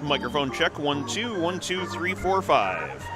Microphone check, 1 2 1 2 3 4 5.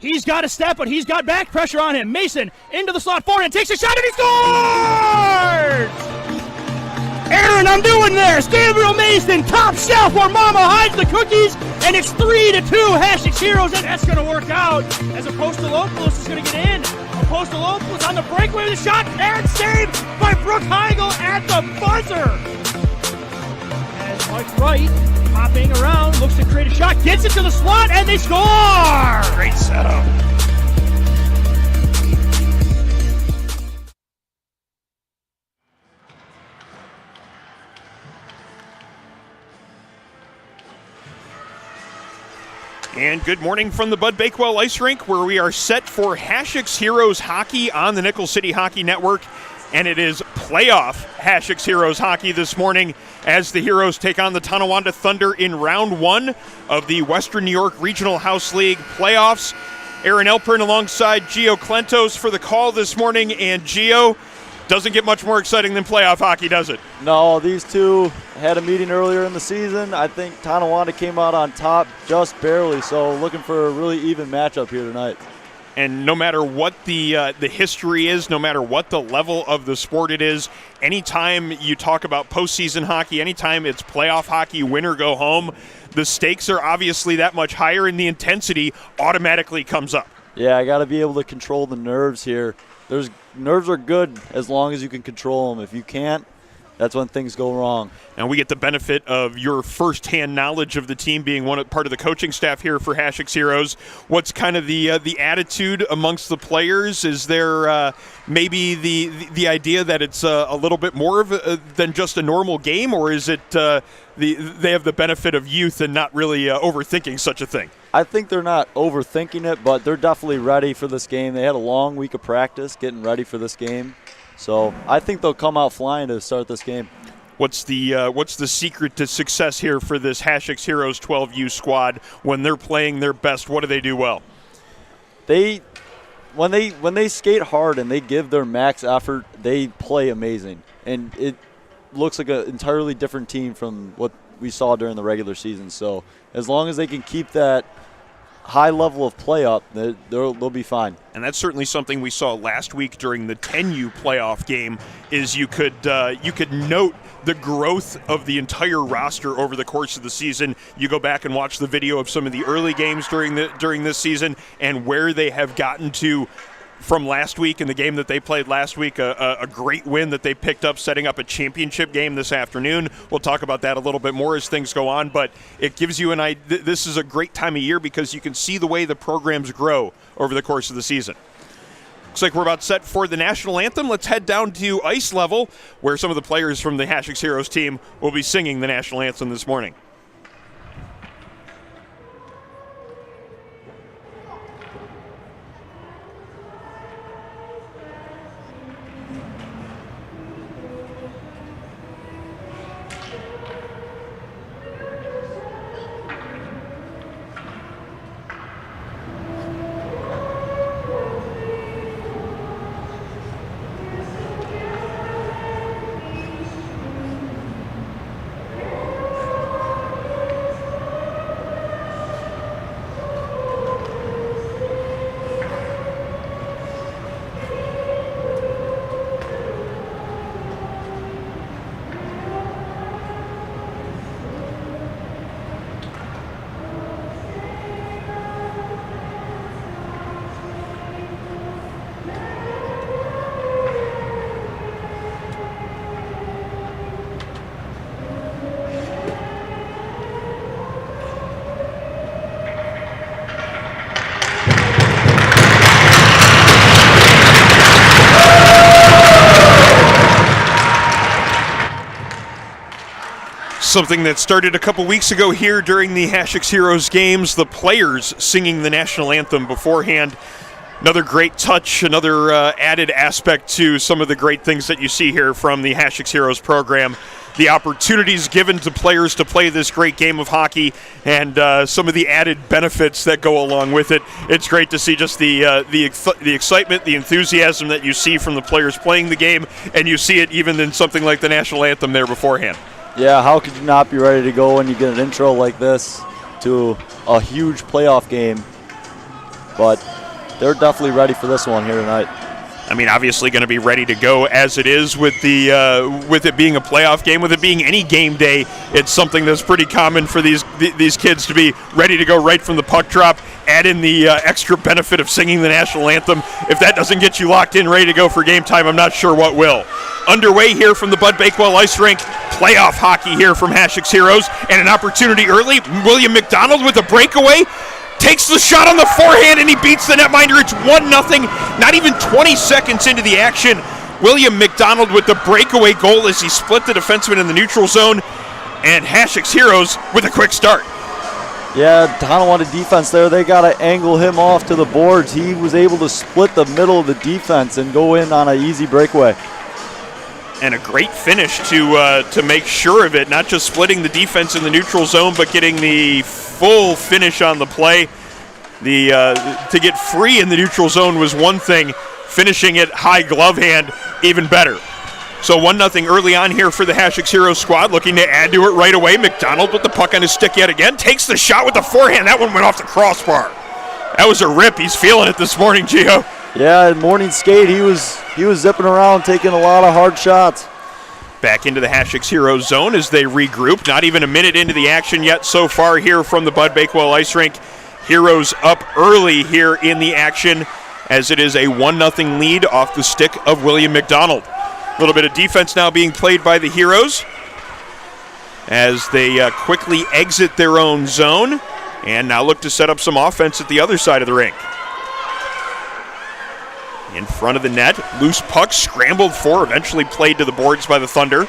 He's got a step, but he's got back pressure on him. Mason into the slot forward and takes a shot, and he scores! Aaron, I'm doing this. Gabriel Mason, top shelf where Mama hides the cookies, and it's 3-2 Hasek Heroes, and that's going to work out as Apostolopoulos is going to get in. Apostolopoulos on the breakaway with a shot, and saved by Brooke Heigl at the buzzer. As Mike Wright, hopping around, looks to create a shot, gets it to the slot, and they score! Great setup. And good morning from the Bud Bakewell Ice RInk, where we are set for Hasek Heroes hockey on the Nickel City Hockey Network. And it is playoff Hasek Heroes hockey this morning as the Heroes take on the Tonawanda Thunder in round one of the Western New York Regional House League playoffs. Aaron Elpern alongside Gio Clentos for the call this morning. And Gio, doesn't get much more exciting than playoff hockey, does it? No, these two had a meeting earlier in the season. I think Tonawanda came out on top just barely, so looking for a really even matchup here tonight. And no matter what the history is, no matter what the level of the sport it is, anytime you talk about postseason hockey, anytime it's playoff hockey, win or go home, the stakes are obviously that much higher and the intensity automatically comes up. Yeah, I got to be able to control the nerves here. Nerves are good as long as you can control them. If you can't, that's when things go wrong. And we get the benefit of your firsthand knowledge of the team being part of the coaching staff here for Hasek Heroes. What's kind of the attitude amongst the players? Is there maybe the idea that it's a little bit more than just a normal game, or is it they have the benefit of youth and not really overthinking such a thing? I think they're not overthinking it, but they're definitely ready for this game. They had a long week of practice getting ready for this game. So I think they'll come out flying to start this game. What's the secret to success here for this Hasek Heroes 12U squad when they're playing their best? What do they do well? When they skate hard and they give their max effort, they play amazing, and it looks like an entirely different team from what we saw during the regular season. So as long as they can keep that high level of play up, they'll be fine. And that's certainly something we saw last week during the 10U playoff game. Is you could note the growth of the entire roster over the course of the season. You go back and watch the video of some of the early games during this season and where they have gotten to from last week in the game that they played last week, a great win that they picked up, setting up a championship game this afternoon. We'll talk about that a little bit more as things go on, but it gives you an idea. This is a great time of year because you can see the way the programs grow over the course of the season. Looks like we're about set for the national anthem. Let's head down to ice level, where some of the players from the Hasek Heroes team will be singing the national anthem this morning. Something that started a couple weeks ago here during the Hasek Heroes games, the players singing the national anthem beforehand. Another great touch, another added aspect to some of the great things that you see here from the Hasek Heroes program. The opportunities given to players to play this great game of hockey and some of the added benefits that go along with it. It's great to see just the excitement, the enthusiasm that you see from the players playing the game, and you see it even in something like the national anthem there beforehand. Yeah, how could you not be ready to go when you get an intro like this to a huge playoff game? But they're definitely ready for this one here tonight. I mean, obviously going to be ready to go as it is with with it being a playoff game, with it being any game day. It's something that's pretty common for these kids to be ready to go right from the puck drop. Add in the extra benefit of singing the national anthem. If that doesn't get you locked in, ready to go for game time, I'm not sure what will. Underway here from the Bud Bakewell Ice RInk. Playoff hockey here from Hasek's Heroes, and an opportunity early. William McDonald with a breakaway. Takes the shot on the forehand, and he beats the netminder. It's 1-0. Not even 20 seconds into the action. William McDonald with the breakaway goal as he split the defenseman in the neutral zone. And Hasek's Heroes with a quick start. Yeah, Tonawanda defense there, they got to angle him off to the boards. He was able to split the middle of the defense and go in on an easy breakaway. And a great finish to make sure of it, not just splitting the defense in the neutral zone, but getting the full finish on the play. To get free in the neutral zone was one thing. Finishing it high glove hand, even better. So 1-0 early on here for the Hasek's Heroes squad, looking to add to it right away. McDonald with the puck on his stick yet again. Takes the shot with the forehand. That one went off the crossbar. That was a rip. He's feeling it this morning, Gio. Yeah, morning skate, he was zipping around, taking a lot of hard shots. Back into the Hasek's Heroes zone as they regroup. Not even a minute into the action yet so far here from the Bud Bakewell Ice RInk. Heroes up early here in the action as it is a 1-0 lead off the stick of William McDonald. A little bit of defense now being played by the Heroes as they quickly exit their own zone and now look to set up some offense at the other side of the rink. In front of the net, loose puck scrambled for, eventually played to the boards by the Thunder.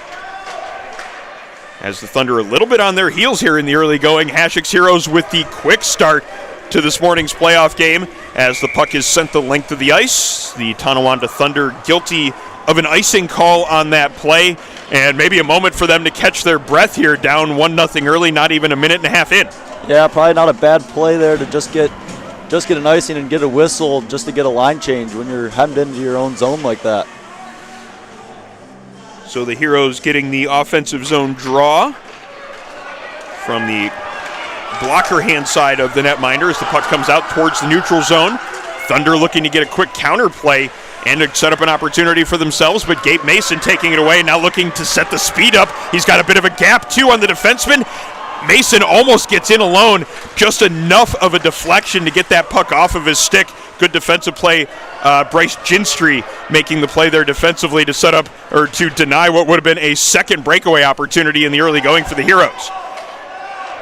As the Thunder a little bit on their heels here in the early going, Hasek's Heroes with the quick start to this morning's playoff game as the puck is sent the length of the ice. The Tonawanda Thunder guilty of an icing call on that play, and maybe a moment for them to catch their breath here, down 1-0 early, not even a minute and a half in. Yeah, probably not a bad play there to just get an icing and get a whistle just to get a line change when you're hemmed into your own zone like that. So the Heroes getting the offensive zone draw from the blocker hand side of the netminder as the puck comes out towards the neutral zone. Thunder looking to get a quick counter play and to set up an opportunity for themselves, but Gabe Mason taking it away, now looking to set the speed up. He's got a bit of a gap too on the defenseman. Mason almost gets in alone, just enough of a deflection to get that puck off of his stick. Good defensive play. Bryce Ginstry making the play there defensively to set up or to deny what would have been a second breakaway opportunity in the early going for the Heroes.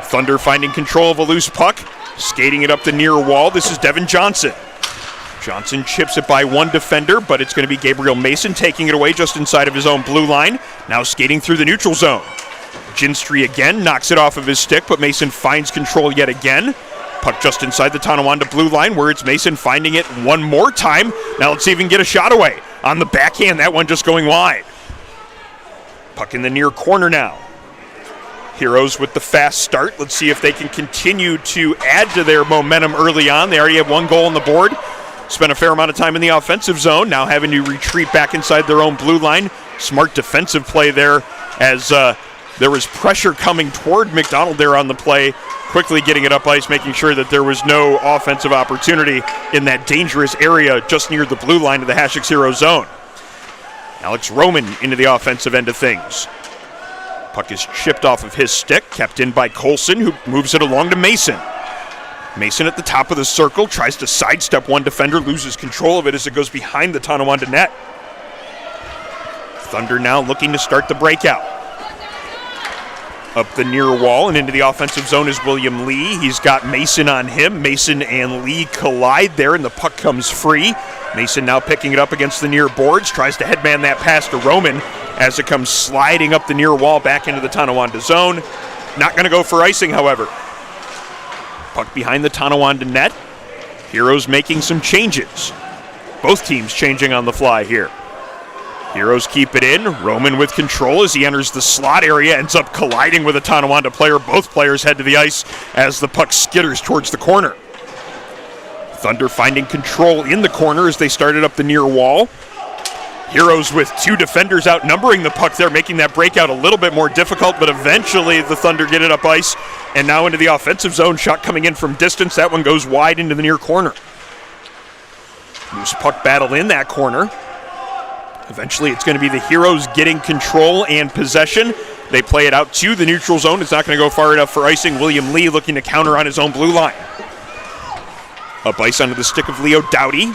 Thunder finding control of a loose puck, skating it up the near wall. This is Devin Johnson. Johnson chips it by one defender, but it's going to be Gabriel Mason taking it away just inside of his own blue line. Now skating through the neutral zone. Ginstry again knocks it off of his stick, but Mason finds control yet again. Puck just inside the Tonawanda blue line where it's Mason finding it one more time. Now let's even get a shot away. On the backhand, that one just going wide. Puck in the near corner now. Heroes with the fast start. Let's see if they can continue to add to their momentum early on. They already have one goal on the board. Spent a fair amount of time in the offensive zone, now having to retreat back inside their own blue line. Smart defensive play there as there was pressure coming toward McDonald there on the play, quickly getting it up ice, making sure that there was no offensive opportunity in that dangerous area just near the blue line of the Hasek's Heroes zone. Alex Roman into the offensive end of things. Puck is chipped off of his stick, kept in by Colson, who moves it along to Mason. Mason at the top of the circle, tries to sidestep one defender, loses control of it as it goes behind the Tonawanda net. Thunder now looking to start the breakout. Up the near wall and into the offensive zone is William Lee. He's got Mason on him. Mason and Lee collide there, and the puck comes free. Mason now picking it up against the near boards, tries to headman that pass to Roman as it comes sliding up the near wall back into the Tonawanda zone. Not going to go for icing, however. Puck behind the Tonawanda net. Heroes making some changes. Both teams changing on the fly here. Heroes keep it in. Roman with control as he enters the slot area, ends up colliding with a Tonawanda player. Both players head to the ice as the puck skitters towards the corner. Thunder finding control in the corner as they started up the near wall. Heroes with two defenders outnumbering the puck there, making that breakout a little bit more difficult, but eventually the Thunder get it up ice and now into the offensive zone. Shot coming in from distance. That one goes wide into the near corner. Loose puck battle in that corner. Eventually, it's going to be the Heroes getting control and possession. They play it out to the neutral zone. It's not going to go far enough for icing. William Lee looking to counter on his own blue line. Up ice under the stick of Leo Dowdy.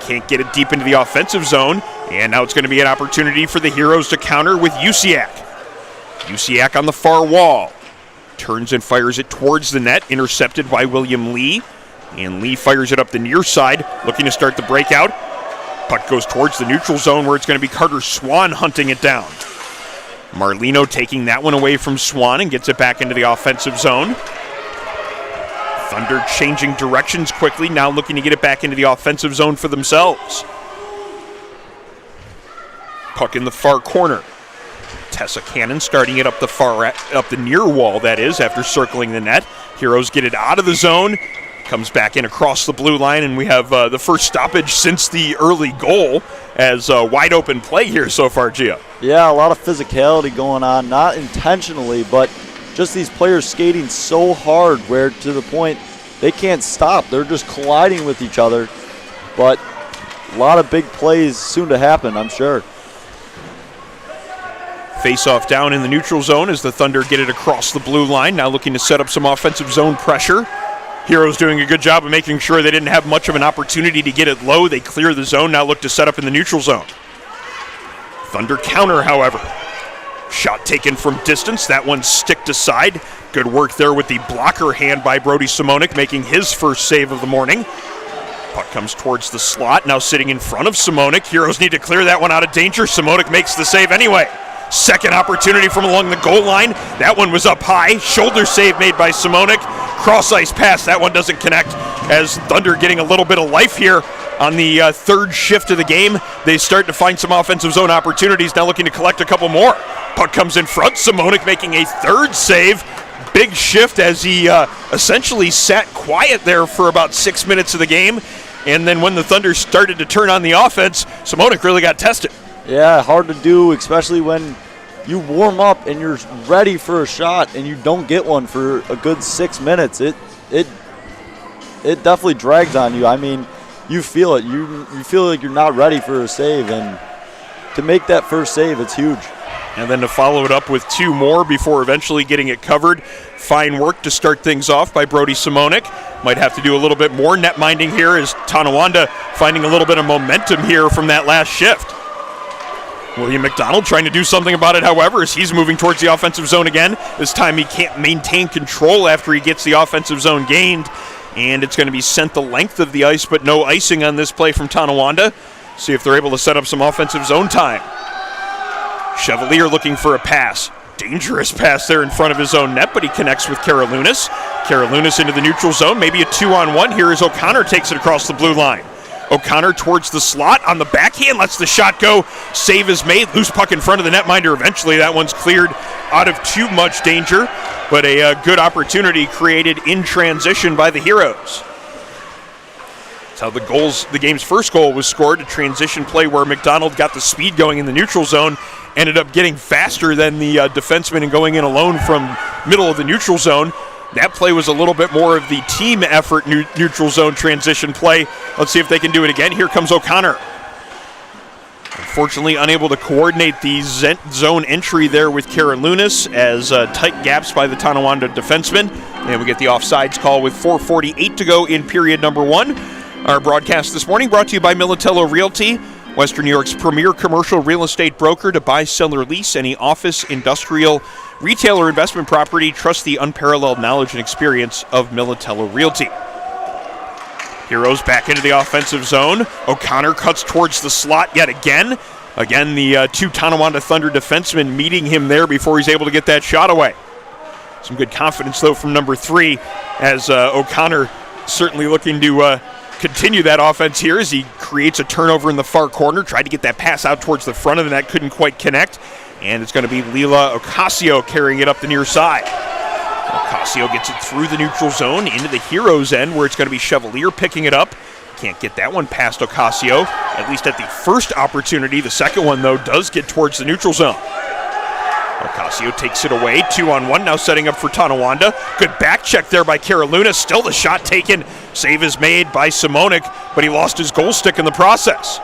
Can't get it deep into the offensive zone. And now it's going to be an opportunity for the Heroes to counter with Usiak. Usiak on the far wall. Turns and fires it towards the net. Intercepted by William Lee. And Lee fires it up the near side, looking to start the breakout. Puck goes towards the neutral zone where it's going to be Carter Swan hunting it down. Marlino taking that one away from Swan and gets it back into the offensive zone. Thunder changing directions quickly, now looking to get it back into the offensive zone for themselves. Puck in the far corner. Tessa Cannon starting it up the near wall, that is, after circling the net. Heroes get it out of the zone. Comes back in across the blue line, and we have the first stoppage since the early goal as wide open play here so far, Gia. Yeah, a lot of physicality going on, not intentionally, but just these players skating so hard where to the point they can't stop. They're just colliding with each other, but a lot of big plays soon to happen, I'm sure. Face-off down in the neutral zone as the Thunder get it across the blue line, now looking to set up some offensive zone pressure. Heroes doing a good job of making sure they didn't have much of an opportunity to get it low. They clear the zone, now look to set up in the neutral zone. Thunder counter, however. Shot taken from distance. That one sticked aside. Good work there with the blocker hand by Brody Simonik, making his first save of the morning. Puck comes towards the slot, now sitting in front of Simonik. Heroes need to clear that one out of danger. Simonik makes the save anyway. Second opportunity from along the goal line. That one was up high. Shoulder save made by Simonik. Cross-ice pass. That one doesn't connect as Thunder getting a little bit of life here on the third shift of the game. They start to find some offensive zone opportunities. Now looking to collect a couple more. Puck comes in front. Simonik making a third save. Big shift as he essentially sat quiet there for about 6 minutes of the game. And then when the Thunder started to turn on the offense, Simonik really got tested. Yeah, hard to do, especially when you warm up and you're ready for a shot and you don't get one for a good 6 minutes. It definitely drags on you. I mean, you feel it. You feel like you're not ready for a save, and to make that first save, it's huge. And then to follow it up with two more before eventually getting it covered. Fine work to start things off by Brody Simonik. Might have to do a little bit more net minding here as Tonawanda finding a little bit of momentum here from that last shift. William McDonald trying to do something about it, however, as he's moving towards the offensive zone again. This time he can't maintain control after he gets the offensive zone gained, and it's going to be sent the length of the ice, but no icing on this play from Tonawanda. See if they're able to set up some offensive zone time. Chevalier looking for a pass. Dangerous pass there in front of his own net, but he connects with Karalunas. Karalunas into the neutral zone, maybe a 2-on-1 here as O'Connor takes it across the blue line. O'Connor towards the slot on the backhand, lets the shot go. Save is made. Loose puck in front of the netminder. Eventually, that one's cleared out of too much danger, but a good opportunity created in transition by the Heroes. That's how the game's first goal was scored. A transition play where McDonald got the speed going in the neutral zone, ended up getting faster than the defenseman and going in alone from middle of the neutral zone. That play was a little bit more of the team effort neutral zone transition play. Let's see if they can do it again. Here comes O'Connor. Unfortunately, unable to coordinate the zone entry there with Karalunas as tight gaps by the Tonawanda defenseman. And we get the offsides call with 4:48 to go in period number one. Our broadcast this morning brought to you by Militello Realty, Western New York's premier commercial real estate broker. To buy, sell, or lease any office, industrial, retail, or investment property, trust the unparalleled knowledge and experience of Militello Realty. Heroes back into the offensive zone. O'Connor cuts towards the slot yet again. Again, the two Tonawanda Thunder defensemen meeting him there before he's able to get that shot away. Some good confidence, though, from number 3 as O'Connor certainly looking to continue that offense here as he creates a turnover in the far corner. Tried to get that pass out towards the front of the net, couldn't quite connect. And it's going to be Lila Ocasio carrying it up the near side. Ocasio gets it through the neutral zone into the Heroes' end where it's going to be Chevalier picking it up. Can't get that one past Ocasio, at least at the first opportunity. The second one, though, does get towards the neutral zone. Ocasio takes it away, 2-on-1, now setting up for Tonawanda. Good back check there by Carolina, still the shot taken. Save is made by Simonik, but he lost his goal stick in the process.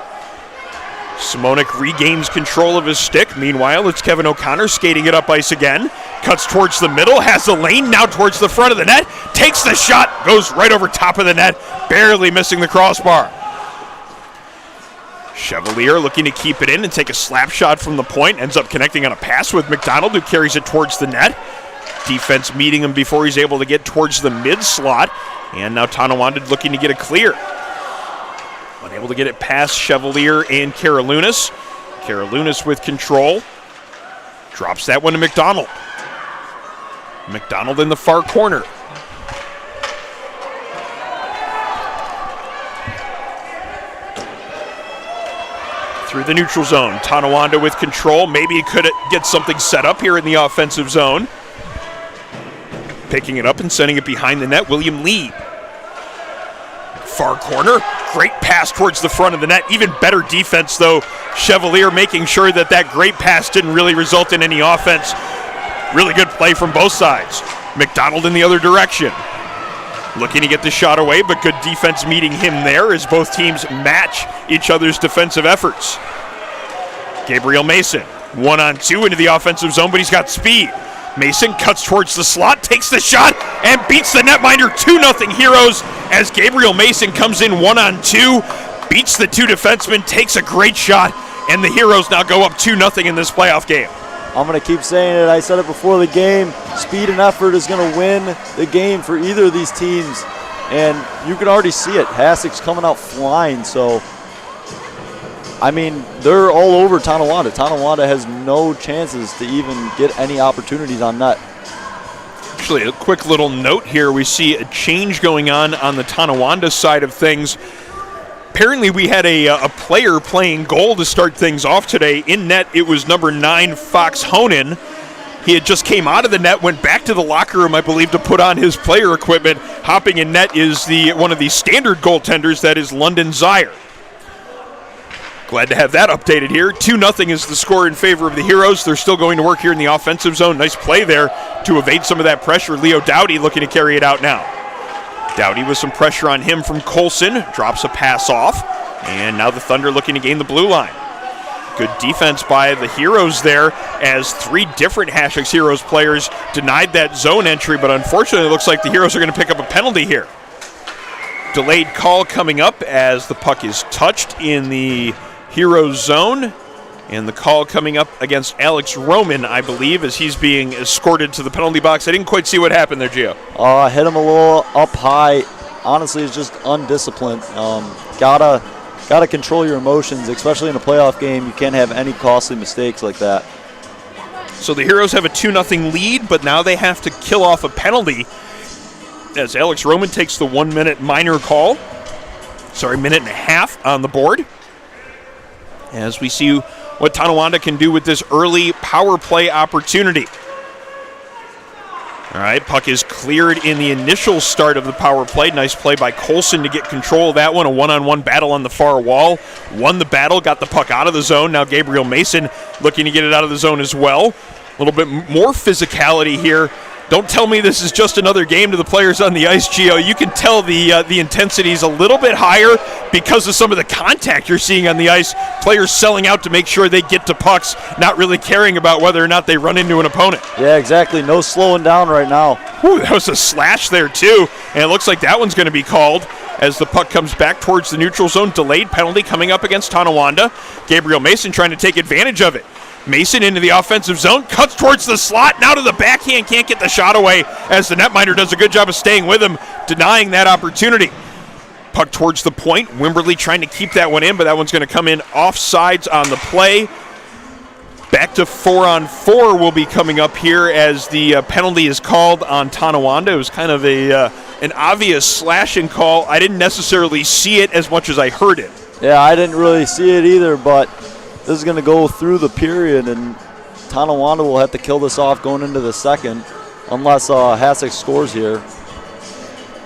Simonik regains control of his stick. Meanwhile, it's Kevin O'Connor skating it up ice again. Cuts towards the middle, has the lane, now towards the front of the net. Takes the shot, goes right over top of the net, barely missing the crossbar. Chevalier looking to keep it in and take a slap shot from the point. Ends up connecting on a pass with McDonald, who carries it towards the net. Defense meeting him before he's able to get towards the mid slot. And now Tonawanda looking to get a clear. Unable to get it past Chevalier and Karolounis. Karolounis with control. Drops that one to McDonald. McDonald in the far corner. Through the neutral zone. Tonawanda with control. Maybe he could get something set up here in the offensive zone. Picking it up and sending it behind the net, William Lee. Far corner. Great pass towards the front of the net. Even better defense, though. Chevalier making sure that great pass didn't really result in any offense. Really good play from both sides. McDonald in the other direction. Looking to get the shot away, but good defense meeting him there as both teams match each other's defensive efforts. Gabriel Mason, 1-on-2 into the offensive zone, but he's got speed. Mason cuts towards the slot, takes the shot, and beats the netminder. 2-0 Heroes as Gabriel Mason comes in 1-on-2, beats the two defensemen, takes a great shot, and the Heroes now go up 2-0 in this playoff game. I'm going to keep saying it. I said it before the game. Speed and effort is going to win the game for either of these teams. And you can already see it. Hasek's coming out flying. So, I mean, they're all over Tonawanda. Tonawanda has no chances to even get any opportunities on net. Actually, a quick little note here. We see a change going on the Tonawanda side of things. Apparently we had a player playing goal to start things off today. In net, it was number 9, Fox Honan. He had just came out of the net, went back to the locker room, I believe, to put on his player equipment. Hopping in net is one of the standard goaltenders, that is London Zire. Glad to have that updated here. 2-0 is the score in favor of the Heroes. They're still going to work here in the offensive zone. Nice play there to evade some of that pressure. Leo Dowdy looking to carry it out now. Dowdy with some pressure on him from Colson. Drops a pass off. And now the Thunder looking to gain the blue line. Good defense by the Heroes there as 3 different Hasek Heroes players denied that zone entry, but unfortunately it looks like the Heroes are going to pick up a penalty here. Delayed call coming up as the puck is touched in the Heroes zone. And the call coming up against Alex Roman, I believe, as he's being escorted to the penalty box. I didn't quite see what happened there, Gio. Hit him a little up high. Honestly, it's just undisciplined. Gotta control your emotions, especially in a playoff game. You can't have any costly mistakes like that. So the Heroes have a 2-0 lead, but now they have to kill off a penalty as Alex Roman takes the 1-minute minor call. Minute and a half on the board. As we see what Tonawanda can do with this early power play opportunity. All right, puck is cleared in the initial start of the power play. Nice play by Colson to get control of that one. A one-on-one battle on the far wall. Won the battle, got the puck out of the zone. Now Gabriel Mason looking to get it out of the zone as well. A little bit more physicality here. Don't tell me this is just another game to the players on the ice, Gio. You can tell the intensity is a little bit higher because of some of the contact you're seeing on the ice. Players selling out to make sure they get to pucks, not really caring about whether or not they run into an opponent. Yeah, exactly. No slowing down right now. Whew, that was a slash there, too. And it looks like that one's going to be called as the puck comes back towards the neutral zone. Delayed penalty coming up against Tonawanda. Gabriel Mason trying to take advantage of it. Mason into the offensive zone, cuts towards the slot, now to the backhand, can't get the shot away as the netminder does a good job of staying with him, denying that opportunity. Puck towards the point, Wimberly trying to keep that one in, but that one's going to come in offsides on the play. Back to 4-on-4 will be coming up here as the penalty is called on Tonawanda. It was kind of an obvious slashing call. I didn't necessarily see it as much as I heard it. Yeah, I didn't really see it either, but this is going to go through the period, and Tonawanda will have to kill this off going into the second, unless Hasek scores here.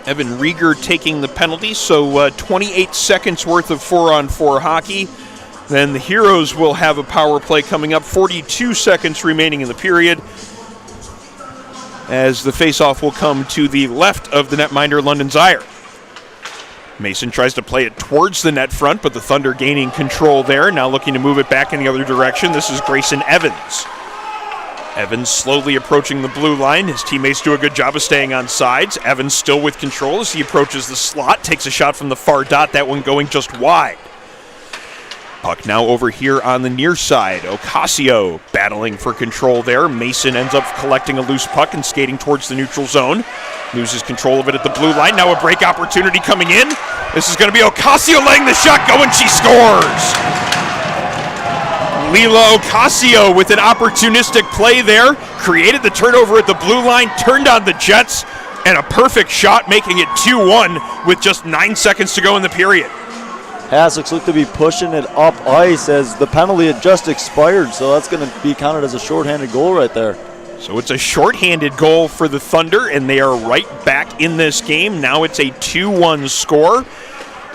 Evan Rieger taking the penalty, so 28 seconds worth of 4-on-4 hockey. Then the Heroes will have a power play coming up, 42 seconds remaining in the period, as the faceoff will come to the left of the netminder, London Zaire. Mason tries to play it towards the net front, but the Thunder gaining control there, now looking to move it back in the other direction. This is Grayson Evans. Evans slowly approaching the blue line. His teammates do a good job of staying on sides. Evans still with control as he approaches the slot, takes a shot from the far dot, that one going just wide. Puck now over here on the near side. Ocasio battling for control there. Mason ends up collecting a loose puck and skating towards the neutral zone. Loses control of it at the blue line. Now a break opportunity coming in. This is going to be Ocasio letting the shot go, and she scores! Lila Ocasio with an opportunistic play there. Created the turnover at the blue line, turned on the Jets, and a perfect shot, making it 2-1 with just 9 seconds to go in the period. Hasek's look to be pushing it up ice as the penalty had just expired, so that's going to be counted as a shorthanded goal right there. So it's a shorthanded goal for the Thunder, and they are right back in this game. Now it's a 2-1 score.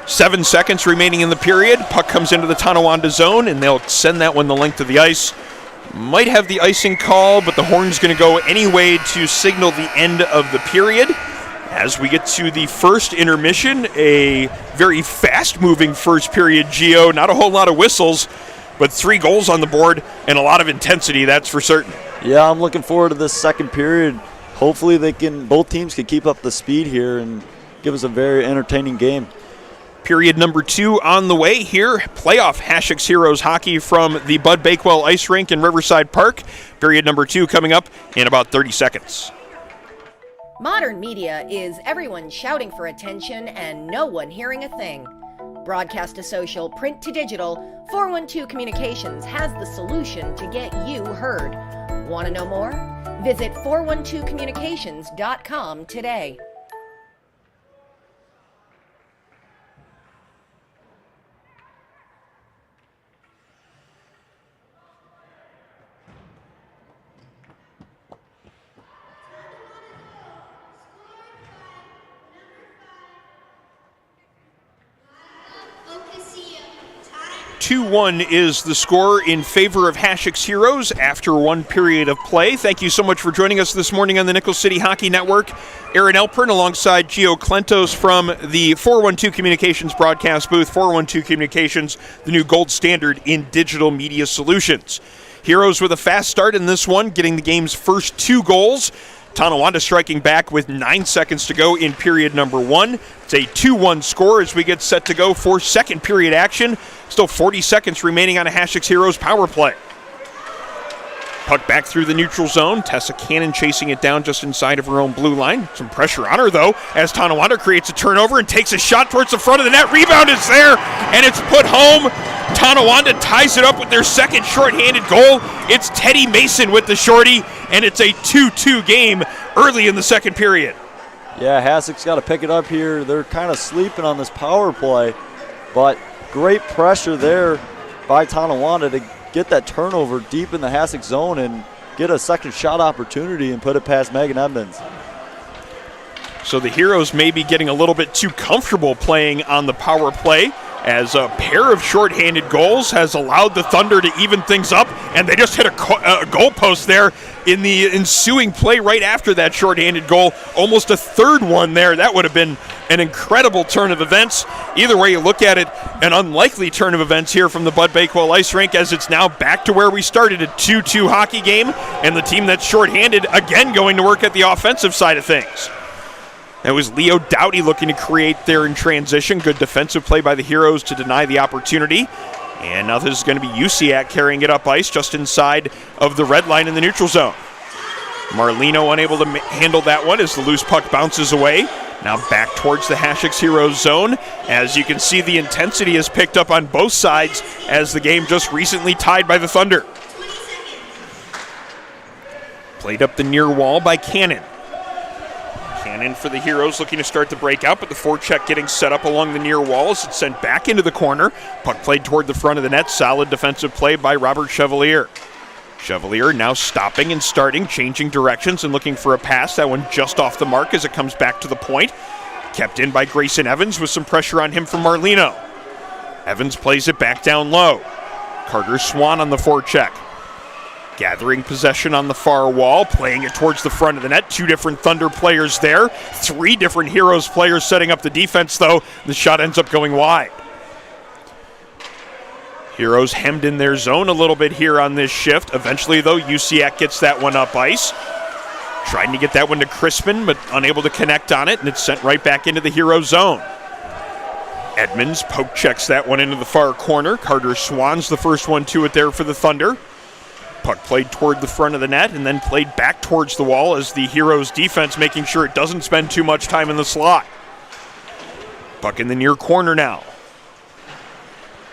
7 seconds remaining in the period. Puck comes into the Tonawanda zone, and they'll send that one the length of the ice. Might have the icing call, but the horn's going to go anyway to signal the end of the period. As we get to the first intermission, a very fast-moving first period, Gio. Not a whole lot of whistles, but 3 goals on the board and a lot of intensity, that's for certain. Yeah, I'm looking forward to this second period. Hopefully both teams can keep up the speed here and give us a very entertaining game. Period number 2 on the way here. Playoff Hasek's Heroes hockey from the Bud Bakewell Ice RInk in Riverside Park. Period number 2 coming up in about 30 seconds. Modern media is everyone shouting for attention and no one hearing a thing. Broadcast to social, print to digital, 412 Communications has the solution to get you heard. Want to know more? Visit 412communications.com today. Two 2-1 is the score in favor of Hasek's Heroes after one period of play. Thank you so much for joining us this morning on the Nickel City Hockey Network. Aaron Elpern alongside Gio Clentos from the 412 Communications broadcast booth. 412 Communications, the new gold standard in digital media solutions. Heroes with a fast start in this one, getting the game's first 2 goals. Tonawanda striking back with 9 seconds to go in period number 1. It's a 2-1 score as we get set to go for second period action. Still 40 seconds remaining on a Hasek's Heroes power play. Puck back through the neutral zone. Tessa Cannon chasing it down just inside of her own blue line. Some pressure on her, though, as Tonawanda creates a turnover and takes a shot towards the front of the net. Rebound is there, and it's put home. Tonawanda ties it up with their second shorthanded goal. It's Teddy Mason with the shorty, and it's a 2-2 game early in the second period. Yeah, Hasek's got to pick it up here. They're kind of sleeping on this power play, but great pressure there by Tonawanda to get that turnover deep in the Hasek zone and get a second shot opportunity and put it past Megan Edmonds. So the Heroes may be getting a little bit too comfortable playing on the power play, as a pair of shorthanded goals has allowed the Thunder to even things up, and they just hit a goal post there in the ensuing play right after that shorthanded goal. Almost a third one there. That would have been an incredible turn of events. Either way you look at it, an unlikely turn of events here from the Bud Bakewell Ice RInk, as it's now back to where we started, a 2-2 hockey game, and the team that's shorthanded again going to work at the offensive side of things. That was Leo Doughty looking to create there in transition. Good defensive play by the Heroes to deny the opportunity. And now this is going to be Usiak carrying it up ice just inside of the red line in the neutral zone. Marlino unable to handle that one as the loose puck bounces away. Now back towards the Hasek's Heroes zone. As you can see, the intensity is picked up on both sides as the game just recently tied by the Thunder. Played up the near wall by Cannon. Cannon for the Heroes looking to start the breakout, but the forecheck getting set up along the near wall as it's sent back into the corner. Puck played toward the front of the net. Solid defensive play by Robert Chevalier. Chevalier now stopping and starting, changing directions and looking for a pass. That one just off the mark as it comes back to the point. Kept in by Grayson Evans with some pressure on him from Marlino. Evans plays it back down low. Carter Swan on the forecheck. Gathering possession on the far wall, playing it towards the front of the net. 2 different Thunder players there. 3 different Heroes players setting up the defense, though. The shot ends up going wide. Heroes hemmed in their zone a little bit here on this shift. Eventually, though, UCAC gets that one up ice. Trying to get that one to Crispin, but unable to connect on it, and it's sent right back into the Hero zone. Edmonds poke checks that one into the far corner. Carter Swan's the first one to it there for the Thunder. Puck played toward the front of the net and then played back towards the wall as the Heroes defense making sure it doesn't spend too much time in the slot. Puck in the near corner now.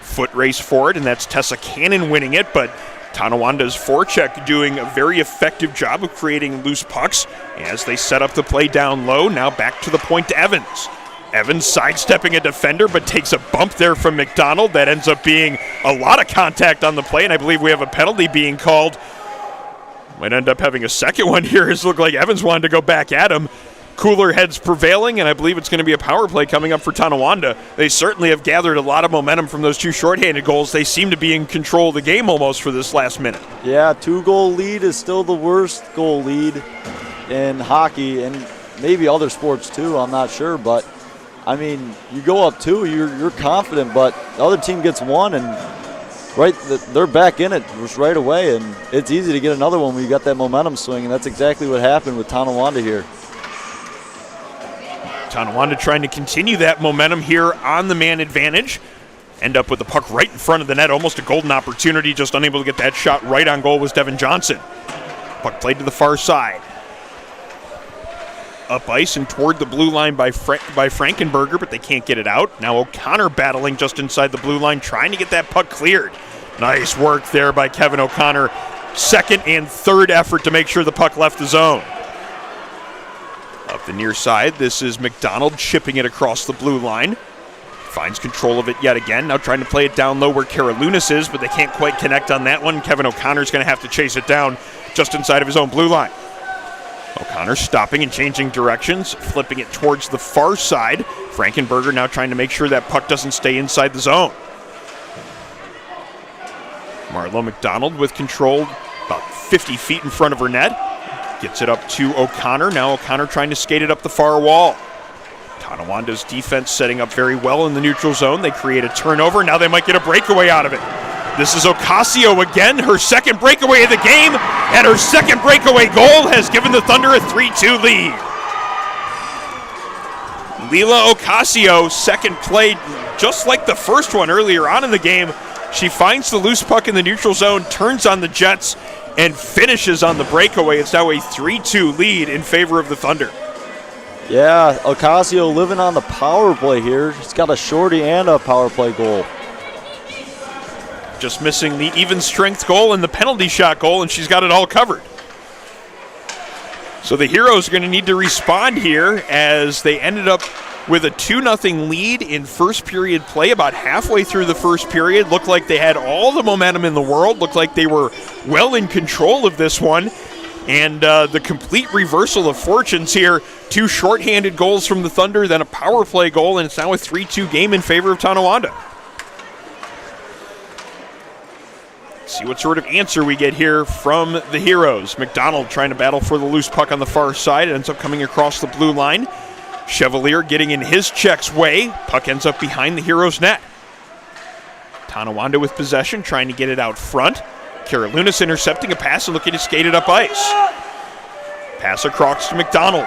Foot race for it, and that's Tessa Cannon winning it, but Tonawanda's forecheck doing a very effective job of creating loose pucks as they set up the play down low. Now back to the point to Evans. Evans sidestepping a defender, but takes a bump there from McDonald. That ends up being a lot of contact on the play, and I believe we have a penalty being called. Might end up having a second one here. It looked like Evans wanted to go back at him. Cooler heads prevailing, and I believe it's going to be a power play coming up for Tonawanda. They certainly have gathered a lot of momentum from those 2 shorthanded goals. They seem to be in control of the game almost for this last minute. Yeah, 2-goal lead is still the worst goal lead in hockey and maybe other sports too. I'm not sure, but I mean, you go up 2, you're confident, but the other team gets 1, and they're back in it just right away, and it's easy to get another one when you got that momentum swing, and that's exactly what happened with Tonawanda here. Tonawanda trying to continue that momentum here on the man advantage. End up with the puck right in front of the net, almost a golden opportunity, just unable to get that shot right on goal was Devin Johnson. Puck played to the far side. Up ice and toward the blue line by Frankenberger, but they can't get it out. Now O'Connor battling just inside the blue line, trying to get that puck cleared. Nice work there by Kevin O'Connor. Second and third effort to make sure the puck left the zone. Up the near side, this is McDonald chipping it across the blue line. Finds control of it yet again. Now trying to play it down low where Karalunas is, but they can't quite connect on that one. Kevin O'Connor's going to have to chase it down just inside of his own blue line. O'Connor stopping and changing directions, flipping it towards the far side. Frankenberger now trying to make sure that puck doesn't stay inside the zone. Marlo McDonald with control about 50 feet in front of her net. Gets it up to O'Connor. Now O'Connor trying to skate it up the far wall. Tonawanda's defense setting up very well in the neutral zone. They create a turnover. Now they might get a breakaway out of it. This is Ocasio again, her second breakaway of the game, and her second breakaway goal has given the Thunder a 3-2 lead. Lila Ocasio, second play, just like the first one earlier on in the game. She finds the loose puck in the neutral zone, turns on the Jets, and finishes on the breakaway. It's now a 3-2 lead in favor of the Thunder. Yeah, Ocasio living on the power play here. She's got a shorty and a power play goal. Just missing the even strength goal and the penalty shot goal, and she's got it all covered. So the Heroes are going to need to respond here as they ended up with a 2-0 lead in first period play about halfway through the first period. Looked like they had all the momentum in the world. Looked like they were well in control of this one. And the complete reversal of fortunes here. 2 shorthanded goals from the Thunder, then a power play goal, and it's now a 3-2 game in favor of Tonawanda. See what sort of answer we get here from the Heroes. McDonald trying to battle for the loose puck on the far side. It ends up coming across the blue line. Chevalier getting in his check's way. Puck ends up behind the Heroes' net. Tonawanda with possession, trying to get it out front. Karalunas intercepting a pass and looking to skate it up ice. Pass across to McDonald.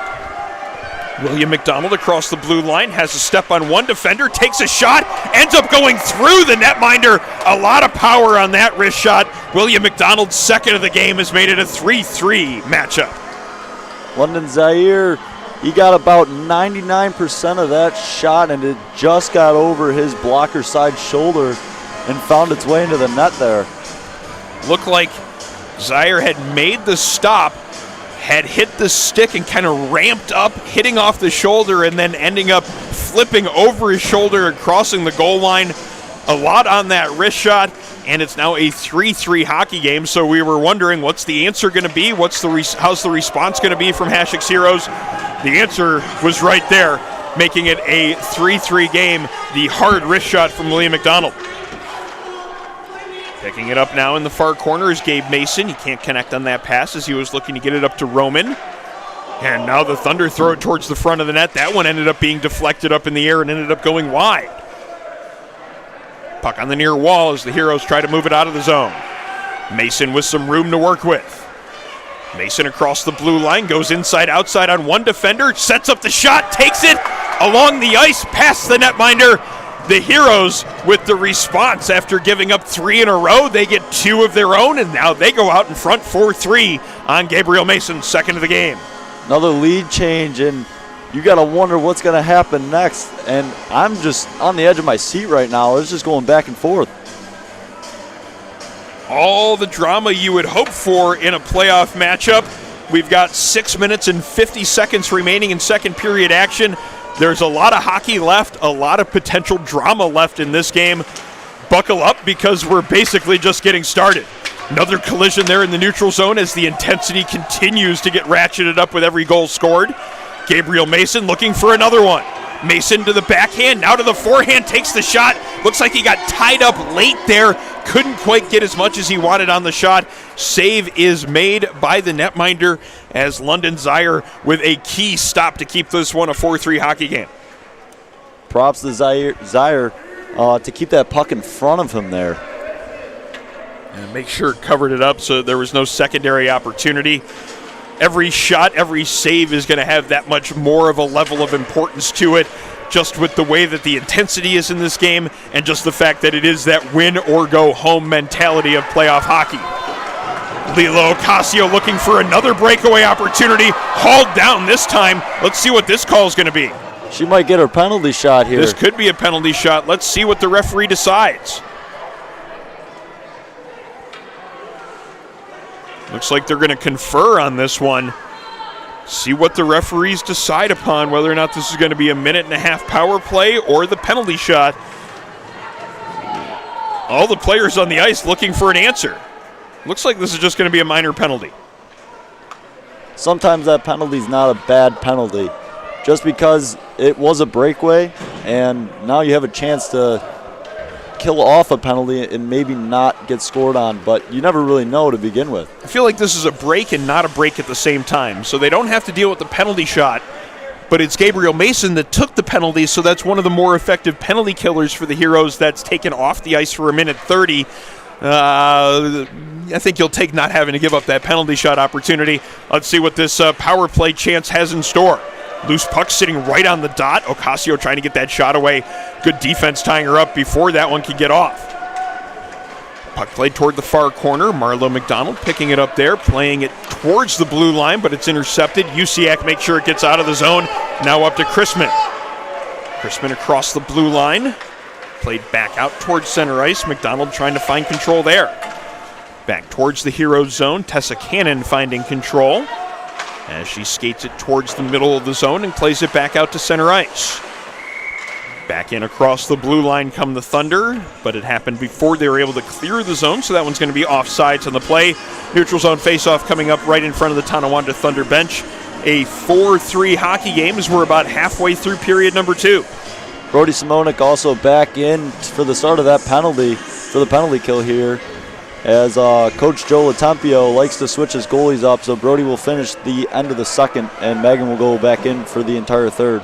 William McDonald across the blue line, has a step on one defender, takes a shot, ends up going through the netminder. A lot of power on that wrist shot. William McDonald's second of the game has made it a 3-3 matchup. London Zaire, he got about 99% of that shot, and it just got over his blocker side shoulder and found its way into the net there. Looked like Zaire had made the stop, had hit the stick and kind of ramped up, hitting off the shoulder and then ending up flipping over his shoulder and crossing the goal line. A lot on that wrist shot, and it's now a 3-3 hockey game. So we were wondering, what's the answer going to be? How's the response going to be from Hasek's Heroes? The answer was right there, making it a 3-3 game. The hard wrist shot from William McDonald. Picking it up now in the far corner is Gabe Mason. He can't connect on that pass as he was looking to get it up to Roman. And now the Thunder throw it towards the front of the net. That one ended up being deflected up in the air and ended up going wide. Puck on the near wall as the Heroes try to move it out of the zone. Mason with some room to work with. Mason across the blue line, goes inside, outside on one defender, sets up the shot, takes it along the ice, past the netminder. The Heroes with the response after giving up 3 in a row. They get 2 of their own, and now they go out in front 4-3 on Gabriel Mason, second of the game. Another lead change, and you got to wonder what's going to happen next. And I'm just on the edge of my seat right now. It's just going back and forth. All the drama you would hope for in a playoff matchup. We've got 6 minutes and 50 seconds remaining in second period action. There's a lot of hockey left, a lot of potential drama left in this game. Buckle up because we're basically just getting started. Another collision there in the neutral zone as the intensity continues to get ratcheted up with every goal scored. Gabriel Mason looking for another one. Mason to the backhand, now to the forehand, takes the shot. Looks like he got tied up late there. Couldn't quite get as much as he wanted on the shot. Save is made by the netminder as London Zaire with a key stop to keep this one a 4-3 hockey game. Props to Zaire to keep that puck in front of him there. And make sure it covered it up so there was no secondary opportunity. Every shot, every save is going to have that much more of a level of importance to it, just with the way that the intensity is in this game and just the fact that it is that win or go home mentality of playoff hockey. Lilo Ocasio looking for another breakaway opportunity, hauled down this time. Let's see what this call is going to be. She might get her penalty shot here. This could be a penalty shot. Let's see what the referee decides. Looks like they're going to confer on this one. See what the referees decide upon, whether or not this is going to be a 1.5-minute power play or the penalty shot. All the players on the ice looking for an answer. Looks like this is just going to be a minor penalty. Sometimes that penalty is not a bad penalty. Just because it was a breakaway, and now you have a chance to kill off a penalty and maybe not get scored on, but you never really know to begin with. I feel like this is a break and not a break at the same time, so they don't have to deal with the penalty shot, but it's Gabriel Mason that took the penalty, so that's one of the more effective penalty killers for the Heroes that's taken off the ice for 1:30. I think you'll take not having to give up that penalty shot opportunity. Let's see what this power play chance has in store. Loose puck sitting right on the dot. Ocasio trying to get that shot away. Good defense tying her up before that one could get off. Puck played toward the far corner. Marlo McDonald picking it up there, playing it towards the blue line, but it's intercepted. Usiak makes sure it gets out of the zone. Now up to Chrisman. Chrisman across the blue line. Played back out towards center ice. McDonald trying to find control there. Back towards the Heroes zone. Tessa Cannon finding control as she skates it towards the middle of the zone and plays it back out to center ice. Back in across the blue line come the Thunder, but it happened before they were able to clear the zone, so that one's going to be offsides on the play. Neutral zone faceoff coming up right in front of the Tonawanda Thunder bench. A 4-3 hockey game as we're about halfway through period number 2. Brody Simonik also back in for the start of that penalty, for the penalty kill here, as Coach Joe Latempio likes to switch his goalies up, so Brody will finish the end of the second, and Megan will go back in for the entire third.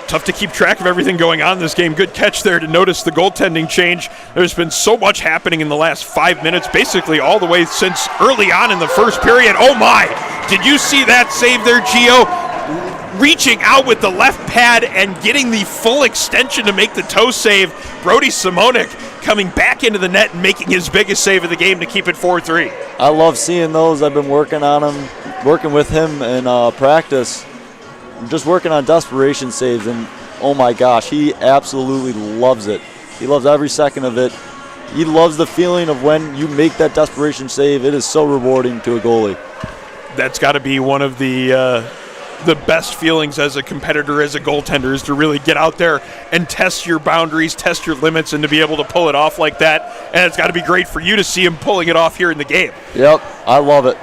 Tough to keep track of everything going on in this game. Good catch there to notice the goaltending change. There's been so much happening in the last 5 minutes, basically all the way since early on in the first period. Oh my! Did you see that save there, Gio? Reaching out with the left pad and getting the full extension to make the toe save. Brody Simonik coming back into the net and making his biggest save of the game to keep it 4-3. I love seeing those. I've been working on him, working with him in practice, just working on desperation saves, and oh my gosh, he absolutely loves it. He loves every second of it. He loves the feeling of when you make that desperation save. It is so rewarding to a goalie. That's got to be one of the best feelings as a competitor, as a goaltender, is to really get out there and test your boundaries, test your limits, and to be able to pull it off like that. And it's got to be great for you to see him pulling it off here in the game. Yep, I love it.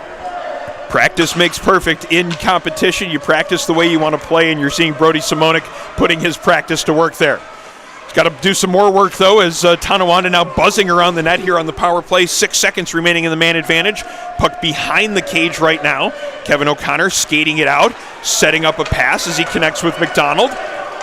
Practice makes perfect in competition. You practice the way you want to play, and you're seeing Brody Simonik putting his practice to work there. Got to do some more work, though, as Tonawanda now buzzing around the net here on the power play. 6 seconds remaining in the man advantage. Puck behind the cage right now. Kevin O'Connor skating it out, setting up a pass as he connects with McDonald.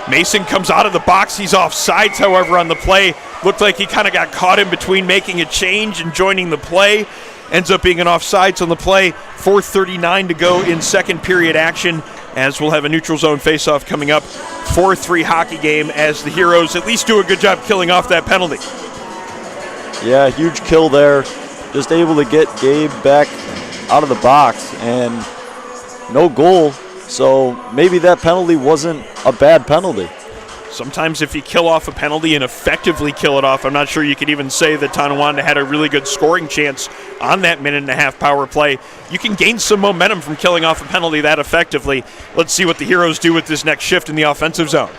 Mason comes out of the box. He's off sides, however, on the play. Looked like he kind of got caught in between making a change and joining the play. Ends up being an offsides on the play. 4:39 to go in second period action, as we'll have a neutral zone faceoff coming up. 4-3 hockey game as the Heroes at least do a good job killing off that penalty. Yeah, huge kill there. Just able to get Gabe back out of the box and no goal. So maybe that penalty wasn't a bad penalty. Sometimes if you kill off a penalty and effectively kill it off, I'm not sure you could even say that Tonawanda had a really good scoring chance on that minute-and-a-half power play. You can gain some momentum from killing off a penalty that effectively. Let's see what the Heroes do with this next shift in the offensive zone.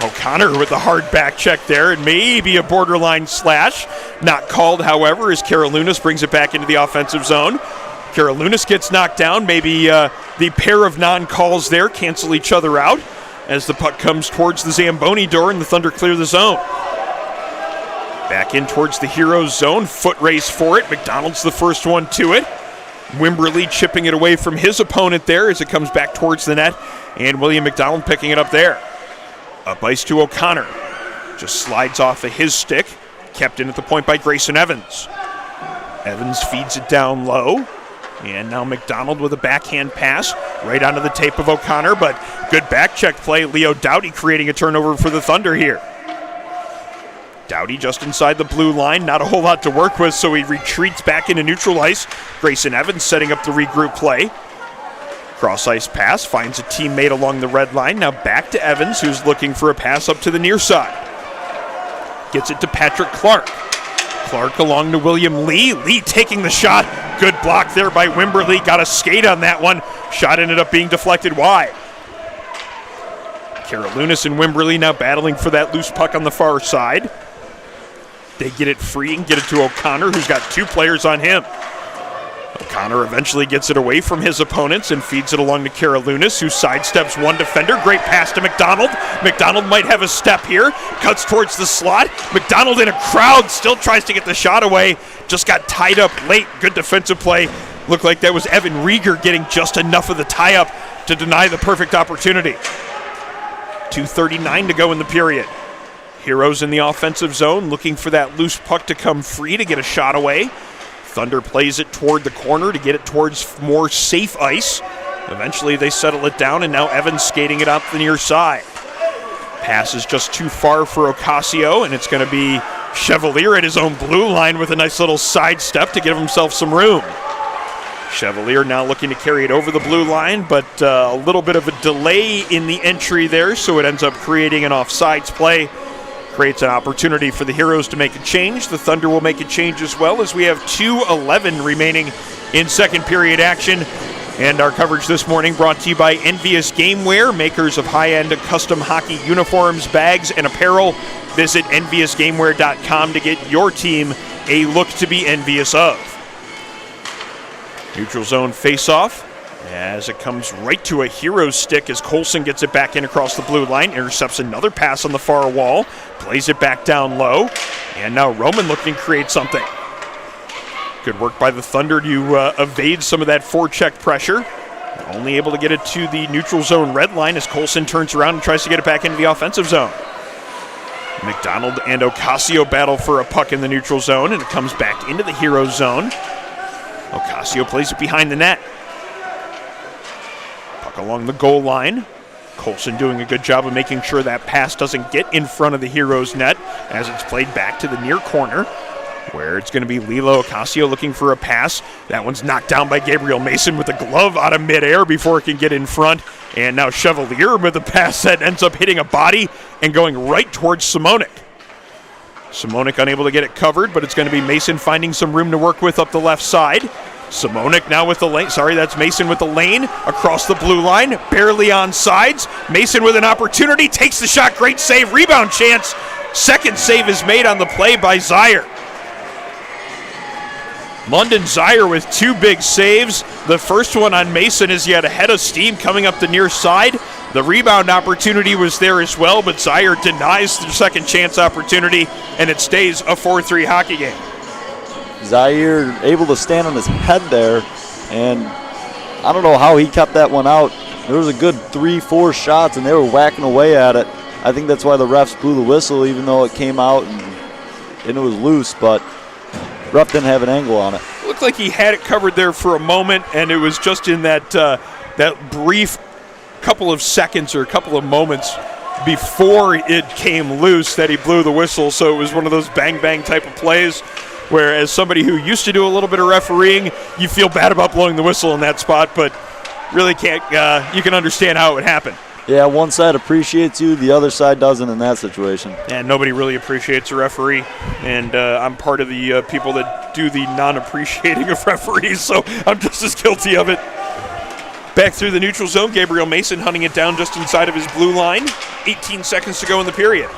O'Connor with the hard back check there, and maybe a borderline slash. Not called, however, as Karalunas brings it back into the offensive zone. Karalunas gets knocked down. Maybe the pair of non-calls there cancel each other out as the puck comes towards the Zamboni door and the Thunder clear the zone. Back in towards the Heroes zone. Foot race for it. McDonald's the first one to it. Wimberly chipping it away from his opponent there as it comes back towards the net. And William McDonald picking it up there. Up ice to O'Connor. Just slides off of his stick. Kept in at the point by Grayson Evans. Evans feeds it down low. And now McDonald with a backhand pass right onto the tape of O'Connor, but good back check play. Leo Doughty creating a turnover for the Thunder here. Doughty just inside the blue line, not a whole lot to work with, so he retreats back into neutral ice. Grayson Evans setting up the regroup play. Cross ice pass, finds a teammate along the red line. Now back to Evans, who's looking for a pass up to the near side. Gets it to Patrick Clark. Clark along to William Lee. Lee taking the shot. Good block there by Wimberly. Got a skate on that one. Shot ended up being deflected wide. Karalunas and Wimberly now battling for that loose puck on the far side. They get it free and get it to O'Connor, who's got two players on him. O'Connor eventually gets it away from his opponents and feeds it along to Karalunas, who sidesteps one defender. Great pass to McDonald. McDonald might have a step here. Cuts towards the slot. McDonald in a crowd still tries to get the shot away. Just got tied up late. Good defensive play. Looked like that was Evan Rieger getting just enough of the tie-up to deny the perfect opportunity. 2:39 to go in the period. Heroes in the offensive zone looking for that loose puck to come free to get a shot away. Thunder plays it toward the corner to get it towards more safe ice. Eventually they settle it down, and now Evans skating it up the near side. Pass is just too far for Ocasio, and it's going to be Chevalier at his own blue line with a nice little sidestep to give himself some room. Chevalier now looking to carry it over the blue line, but a little bit of a delay in the entry there, so it ends up creating an offsides play. Creates an opportunity for the Heroes to make a change. The Thunder will make a change as well, as we have 2:11 remaining in second period action. And our coverage this morning brought to you by Envious Gameware, makers of high-end custom hockey uniforms, bags, and apparel. Visit enviousgameware.com to get your team a look to be envious of. Neutral zone face-off as it comes right to a Heroes stick as Colson gets it back in across the blue line, intercepts another pass on the far wall, plays it back down low, and now Roman looking to create something. Good work by the Thunder to evade some of that forecheck pressure. Only able to get it to the neutral zone red line as Colson turns around and tries to get it back into the offensive zone. McDonald and Ocasio battle for a puck in the neutral zone, and it comes back into the Heroes zone. Ocasio plays it behind the net. Puck along the goal line. Colson doing a good job of making sure that pass doesn't get in front of the Heroes net as it's played back to the near corner, where it's going to be Lilo Ocasio looking for a pass. That one's knocked down by Gabriel Mason with a glove out of midair before it can get in front. And now Chevalier with a pass that ends up hitting a body and going right towards Simonik. Simonik unable to get it covered, but it's going to be Mason finding some room to work with up the left side. Simonik now with the lane. Sorry, that's Mason with the lane across the blue line, barely on sides. Mason with an opportunity, takes the shot, great save, rebound chance. Second save is made on the play by Zaire. London Zaire with two big saves. The first one on Mason as he had a head of steam coming up the near side. The rebound opportunity was there as well, but Zaire denies the second chance opportunity, and it stays a 4-3 hockey game. Zaire able to stand on his head there, and I don't know how he kept that one out. There was a good 3-4 shots, and they were whacking away at it. I think that's why the refs blew the whistle, even though it came out and it was loose, but ref didn't have an angle on it. Looked like he had it covered there for a moment, and it was just in that that brief couple of seconds or a couple of moments before it came loose that he blew the whistle. So it was one of those bang-bang type of plays where, as somebody who used to do a little bit of refereeing, you feel bad about blowing the whistle in that spot, but really can't. You can understand how it would happen. Yeah, one side appreciates you, the other side doesn't in that situation. And nobody really appreciates a referee, and I'm part of the people that do the non-appreciating of referees, so I'm just as guilty of it. Back through the neutral zone, Gabriel Mason hunting it down just inside of his blue line. 18 seconds to go in the period.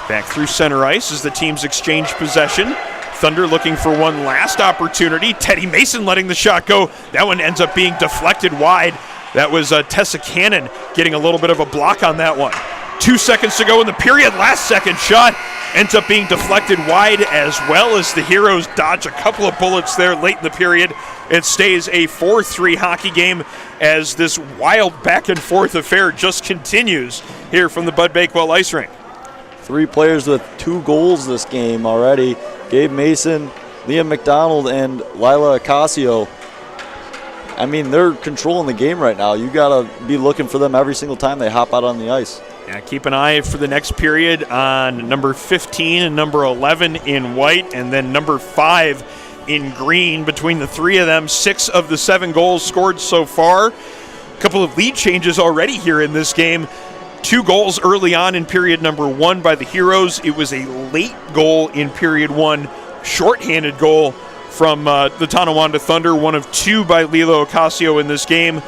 Back through center ice as the teams exchange possession. Thunder looking for one last opportunity. Teddy Mason letting the shot go. That one ends up being deflected wide. That was Tessa Cannon getting a little bit of a block on that one. 2 seconds to go in the period. Last second shot ends up being deflected wide, as well as the Heroes dodge a couple of bullets there late in the period. It stays a 4-3 hockey game as this wild back and forth affair just continues here from the Bud Bakewell Ice RInk. 3 players with 2 goals this game already. Gabe Mason, Liam McDonald, and Lila Ocasio. I mean, they're controlling the game right now. You got to be looking for them every single time they hop out on the ice. Yeah, keep an eye for the next period on number 15 and number 11 in white, and then number 5 in green. Between the 3 of them, 6 of the 7 goals scored so far. A couple of lead changes already here in this game. 2 goals early on in period number 1 by the Heroes. It was a late goal in period 1, shorthanded goal from the Tonawanda Thunder, 1 of 2 by Lilo Ocasio in this game,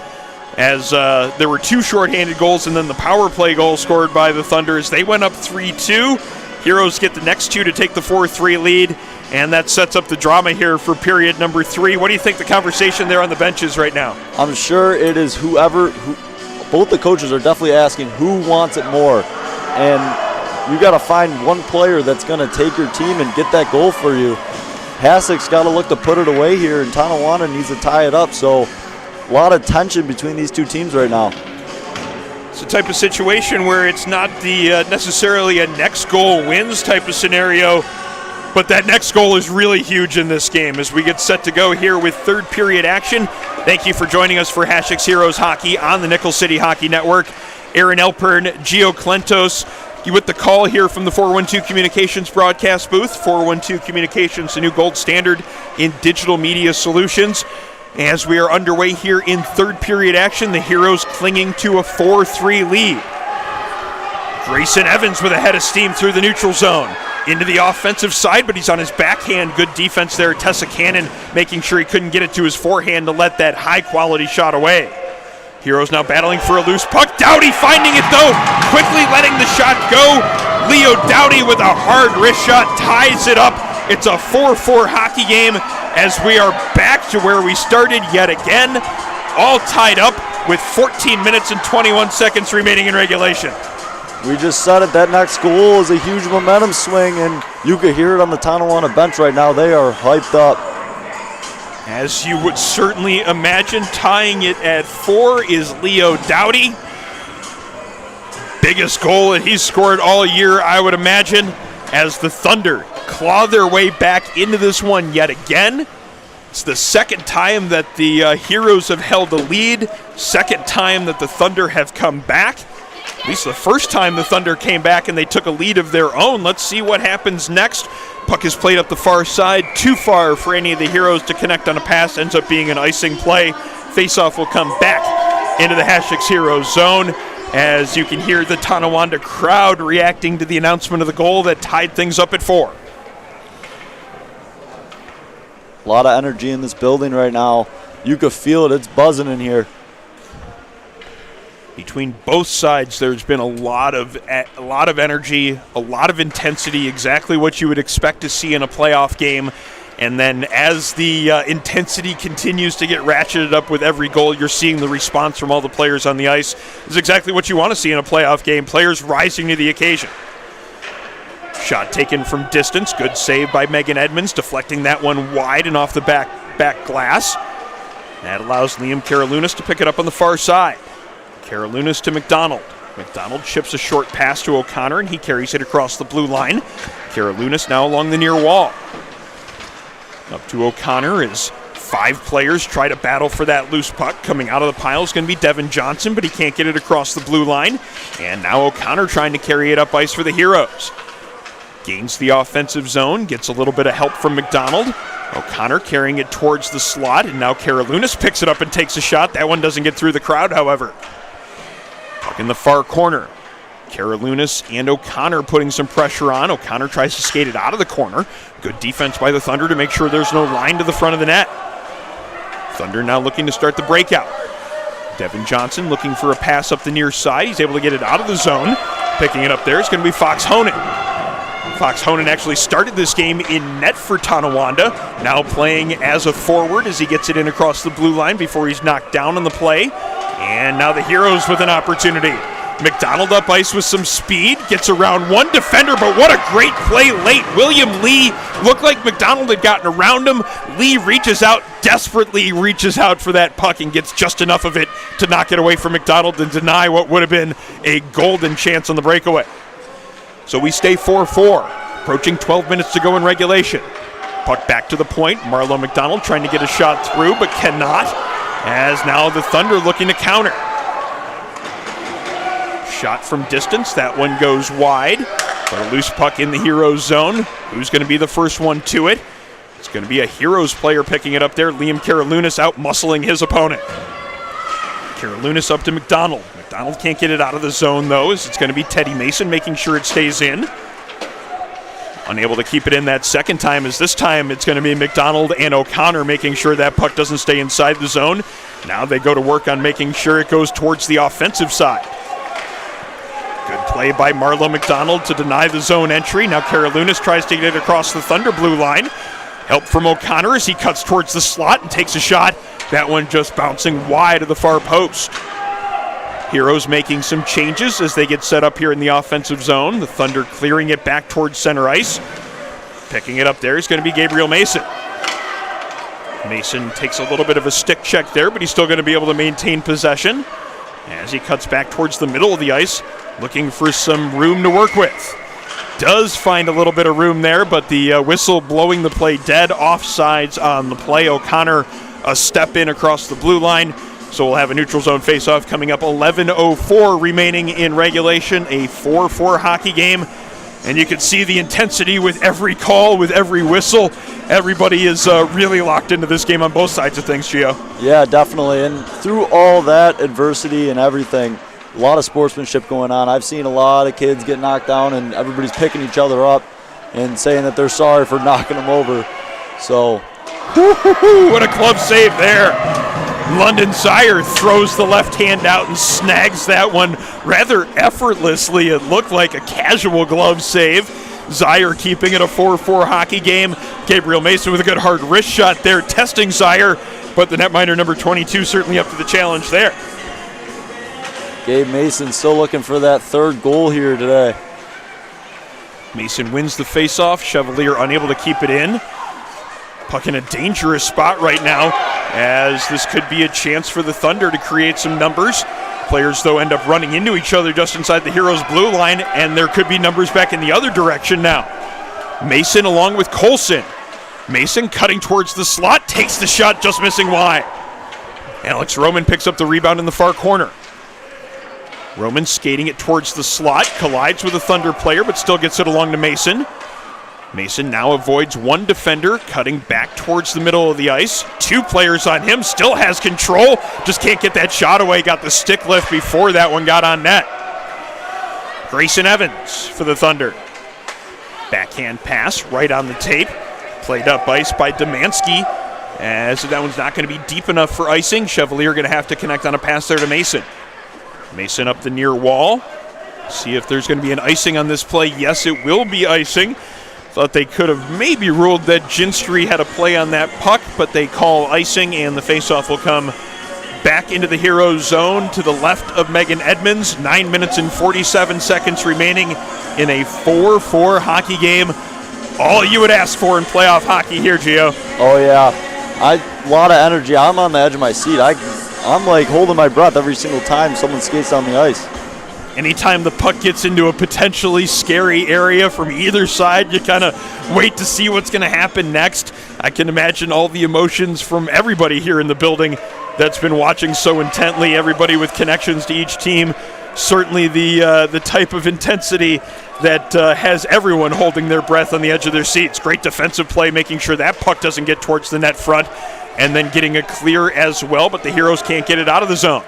as there were 2 shorthanded goals and then the power play goal scored by the Thunder as they went up 3-2. Heroes get the next 2 to take the 4-3 lead, and that sets up the drama here for period number 3. What do you think the conversation there on the bench is right now? I'm sure it is both the coaches are definitely asking who wants it more, and you got to find one player that's going to take your team and get that goal for you. Hasek's got to look to put it away here, and Tonawanda needs to tie it up. So a lot of tension between these 2 teams right now. It's a type of situation where it's not the necessarily a next goal wins type of scenario, but that next goal is really huge in this game as we get set to go here with third period action. Thank you for joining us for Hasek's Heroes Hockey on the Nickel City Hockey Network. Aaron Elpern, Gio Klentos, you with the call here from the 412 Communications broadcast booth. 412 Communications, the new gold standard in digital media solutions. As we are underway here in third period action, the Heroes clinging to a 4-3 lead. Grayson Evans with a head of steam through the neutral zone. Into the offensive side, but he's on his backhand. Good defense there. Tessa Cannon making sure he couldn't get it to his forehand to let that high-quality shot away. Heroes now battling for a loose puck. Doughty finding it, though. Quickly letting the shot go. Leo Doughty with a hard wrist shot ties it up. It's a 4-4 hockey game as we are back to where we started yet again. All tied up with 14 minutes and 21 seconds remaining in regulation. We just said it, that next goal is a huge momentum swing, and you could hear it on the Tonawanda bench right now. They are hyped up. As you would certainly imagine, tying it at 4 is Leo Doughty. Biggest goal that he's scored all year, I would imagine, as the Thunder claw their way back into this one yet again. It's the second time that the Heroes have held a lead, second time that the Thunder have come back. At least the first time the Thunder came back and they took a lead of their own. Let's see what happens next. Puck is played up the far side, too far for any of the Heroes to connect on a pass. Ends up being an icing play. Faceoff will come back into the Hasek's Heroes zone as you can hear the Tonawanda crowd reacting to the announcement of the goal that tied things up at 4. A lot of energy in this building right now. You could feel it. It's buzzing in here. Between both sides, there's been a lot of energy, a lot of intensity, exactly what you would expect to see in a playoff game. And then as the intensity continues to get ratcheted up with every goal, you're seeing the response from all the players on the ice. Is exactly what you want to see in a playoff game. Players rising to the occasion. Shot taken from distance. Good save by Megan Edmonds, deflecting that one wide and off the back glass. That allows Liam Karalunas to pick it up on the far side. Karalunas to McDonald. McDonald chips a short pass to O'Connor, and he carries it across the blue line. Karalunas now along the near wall. Up to O'Connor as 5 players try to battle for that loose puck. Coming out of the pile is going to be Devin Johnson, but he can't get it across the blue line. And now O'Connor trying to carry it up ice for the Heroes. Gains the offensive zone, gets a little bit of help from McDonald. O'Connor carrying it towards the slot, and now Karalunas picks it up and takes a shot. That one doesn't get through the crowd, however. Puck in the far corner. Karalunas and O'Connor putting some pressure on. O'Connor tries to skate it out of the corner. Good defense by the Thunder to make sure there's no line to the front of the net. Thunder now looking to start the breakout. Devin Johnson looking for a pass up the near side. He's able to get it out of the zone. Picking it up there is going to be Fox Honan. Fox Honan actually started this game in net for Tonawanda, now playing as a forward as he gets it in across the blue line before he's knocked down on the play. And now the Heroes with an opportunity. McDonald up ice with some speed, gets around one defender, but what a great play late. William Lee looked like McDonald had gotten around him. Lee reaches out, desperately reaches out for that puck and gets just enough of it to knock it away from McDonald and deny what would have been a golden chance on the breakaway. So we stay 4-4, approaching 12 minutes to go in regulation. Puck back to the point. Marlo McDonald trying to get a shot through, but cannot, as now the Thunder looking to counter. Shot from distance, that one goes wide, but a loose puck in the Heroes zone. Who's going to be the first one to it? It's going to be a Heroes player picking it up there. Liam Karalunas out muscling his opponent. Karalunas up to McDonald. McDonald can't get it out of the zone though, as it's going to be Teddy Mason making sure it stays in. Unable to keep it in that second time, as this time it's going to be McDonald and O'Connor making sure that puck doesn't stay inside the zone. Now they go to work on making sure it goes towards the offensive side. Good play by Marlo McDonald to deny the zone entry. Now Karalunas tries to get it across the Thunder blue line. Help from O'Connor as he cuts towards the slot and takes a shot. That one just bouncing wide of the far post. Heroes making some changes as they get set up here in the offensive zone. The Thunder clearing it back towards center ice. Picking it up there is going to be Gabriel Mason. Mason takes a little bit of a stick check there, but he's still going to be able to maintain possession as he cuts back towards the middle of the ice, looking for some room to work with. Does find a little bit of room there, but the whistle blowing the play dead. Offsides on the play. O'Connor a step in across the blue line. So we'll have a neutral zone faceoff coming up. 11:04 remaining in regulation. A 4-4 hockey game. And you can see the intensity with every call, with every whistle. Everybody is really locked into this game on both sides of things, Gio. Yeah, definitely. And through all that adversity and everything, a lot of sportsmanship going on. I've seen a lot of kids get knocked down, and everybody's picking each other up and saying that they're sorry for knocking them over. So, what a glove save there. London Zire throws the left hand out and snags that one rather effortlessly. It looked like a casual glove save. Zire keeping it a 4-4 hockey game. Gabriel Mason with a good hard wrist shot there, testing Zire, but the netminder number 22 certainly up to the challenge there. Gabe Mason still looking for that third goal here today. Mason wins the faceoff. Chevalier unable to keep it in. Puck in a dangerous spot right now, as this could be a chance for the Thunder to create some numbers. Players, though, end up running into each other just inside the Heroes' blue line, and there could be numbers back in the other direction now. Mason along with Colson. Mason cutting towards the slot, takes the shot, just missing wide. Alex Roman picks up the rebound in the far corner. Roman skating it towards the slot, collides with a Thunder player, but still gets it along to Mason. Mason now avoids one defender, cutting back towards the middle of the ice. Two players on him, still has control, just can't get that shot away. Got the stick lift before that one got on net. Grayson Evans for the Thunder. Backhand pass right on the tape. Played up ice by Demansky, as that one's not going to be deep enough for icing. Chevalier going to have to connect on a pass there to Mason. Mason up the near wall. See if there's going to be an icing on this play. Yes, it will be icing. Thought they could have maybe ruled that Ginstry had a play on that puck, but they call icing, and the faceoff will come back into the Heroes zone to the left of Megan Edmonds. 9 minutes and 47 seconds remaining in a 4-4 hockey game. All you would ask for in playoff hockey here, Gio. Oh, yeah. A lot of energy. I'm on the edge of my seat. I'm like holding my breath every single time someone skates on the ice. Anytime the puck gets into a potentially scary area from either side, you kind of wait to see what's going to happen next. I can imagine all the emotions from everybody here in the building that's been watching so intently, everybody with connections to each team. Certainly the type of intensity that has everyone holding their breath on the edge of their seats. Great defensive play, making sure that puck doesn't get towards the net front, and then getting a clear as well, but the Heroes can't get it out of the zone.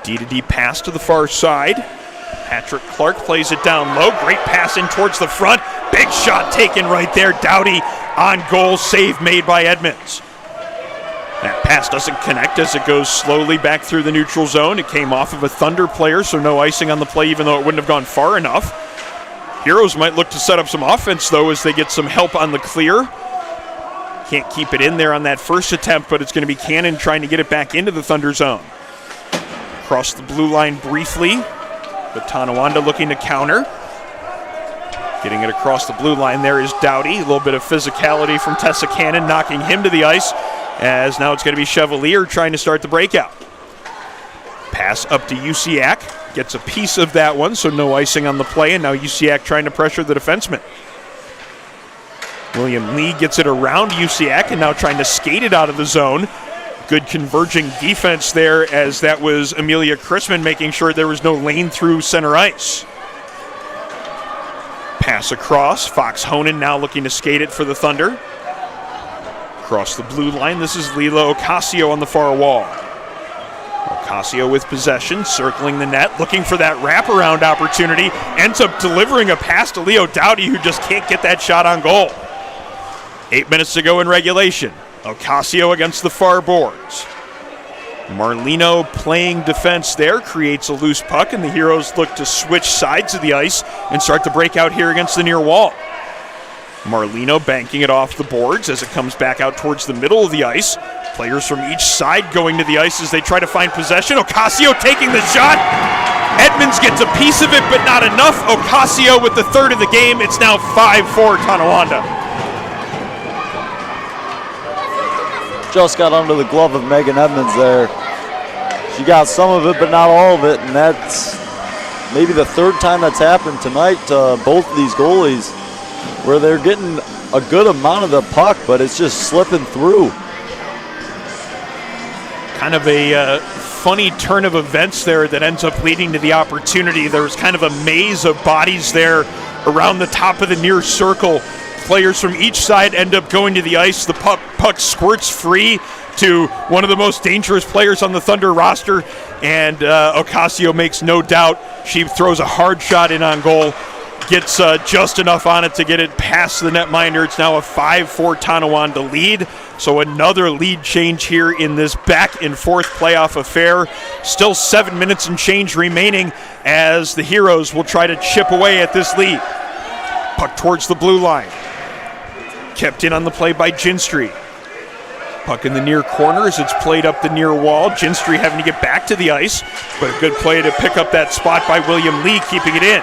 D-to-D pass to the far side. Patrick Clark plays it down low. Great pass in towards the front. Big shot taken right there. Dowdy on goal. Save made by Edmonds. That pass doesn't connect as it goes slowly back through the neutral zone. It came off of a Thunder player, so no icing on the play, even though it wouldn't have gone far enough. Heroes might look to set up some offense, though, as they get some help on the clear. Can't keep it in there on that first attempt, but it's going to be Cannon trying to get it back into the Thunder zone. Across the blue line briefly, but Tonawanda looking to counter. Getting it across the blue line there is Dowdy. A little bit of physicality from Tessa Cannon, knocking him to the ice, as now it's going to be Chevalier trying to start the breakout. Pass up to Usiak. Gets a piece of that one, so no icing on the play, and now Usiak trying to pressure the defenseman. William Lee gets it around Usiak and now trying to skate it out of the zone. Good converging defense there, as that was Amelia Chrisman making sure there was no lane through center ice. Pass across. Fox Honan now looking to skate it for the Thunder. Across the blue line, this is Lila Ocasio on the far wall. Ocasio with possession, circling the net, looking for that wraparound opportunity. Ends up delivering a pass to Leo Dowdy, who just can't get that shot on goal. 8 minutes to go in regulation. Ocasio against the far boards. Marlino playing defense there, creates a loose puck, and the Heroes look to switch sides of the ice and start to break out here against the near wall. Marlino banking it off the boards as it comes back out towards the middle of the ice. Players from each side going to the ice as they try to find possession. Ocasio taking the shot. Edmonds gets a piece of it, but not enough. Ocasio with the third of the game. It's now 5-4 Tonawanda. Just got under the glove of Megan Edmonds there. She got some of it, but not all of it, and that's maybe the third time that's happened tonight to both of these goalies, where they're getting a good amount of the puck, but it's just slipping through. Kind of a funny turn of events there that ends up leading to the opportunity. There's kind of a maze of bodies there around the top of the near circle. Players from each side end up going to the ice. The puck squirts free to one of the most dangerous players on the Thunder roster, and Ocasio makes no doubt. She throws a hard shot in on goal, gets just enough on it to get it past the netminder. It's now a 5-4 Tonawanda lead, so another lead change here in this back and forth playoff affair. Still 7 minutes and change remaining as the Heroes will try to chip away at this lead. Puck towards the blue line. Kept in on the play by Ginstry. Puck in the near corner as it's played up the near wall. Ginstry having to get back to the ice, but a good play to pick up that spot by William Lee, keeping it in.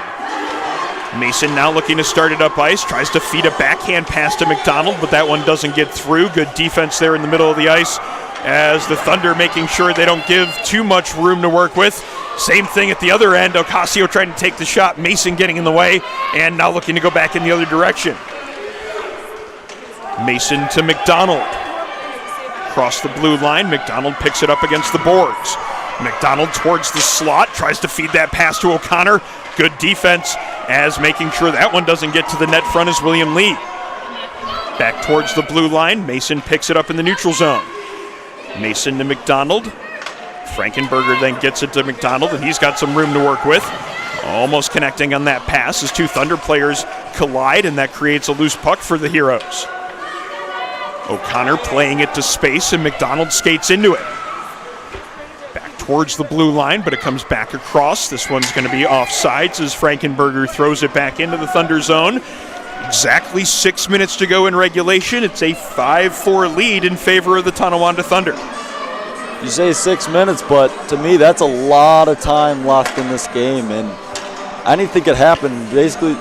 Mason now looking to start it up ice, tries to feed a backhand pass to McDonald, but that one doesn't get through. Good defense there in the middle of the ice as the Thunder making sure they don't give too much room to work with. Same thing at the other end. Ocasio trying to take the shot, Mason getting in the way, and now looking to go back in the other direction. Mason to McDonald. Across the blue line, McDonald picks it up against the boards. McDonald towards the slot, tries to feed that pass to O'Connor. Good defense as making sure that one doesn't get to the net front is William Lee. Back towards the blue line, Mason picks it up in the neutral zone. Mason to McDonald. Frankenberger then gets it to McDonald, and he's got some room to work with. Almost connecting on that pass as two Thunder players collide, and that creates a loose puck for the Heroes. O'Connor playing it to space, and McDonald skates into it. Back towards the blue line, but it comes back across. This one's going to be offsides as Frankenberger throws it back into the Thunder zone. Exactly 6 minutes to go in regulation. It's a 5-4 lead in favor of the Tonawanda Thunder. You say 6 minutes, but to me that's a lot of time left in this game, and anything could happen. Basically,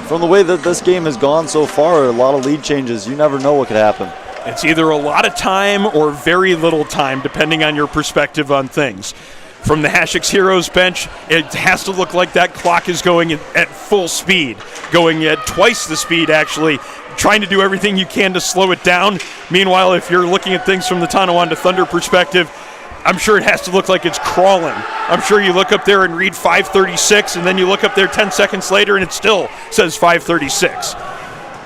from the way that this game has gone so far, a lot of lead changes, you never know what could happen. It's either a lot of time or very little time, depending on your perspective on things. From the Hasek's Heroes bench, it has to look like that clock is going at full speed, going at twice the speed, actually, trying to do everything you can to slow it down. Meanwhile, if you're looking at things from the Tonawanda Thunder perspective, I'm sure it has to look like it's crawling. I'm sure you look up there and read 5:36, and then you look up there 10 seconds later, and it still says 5:36.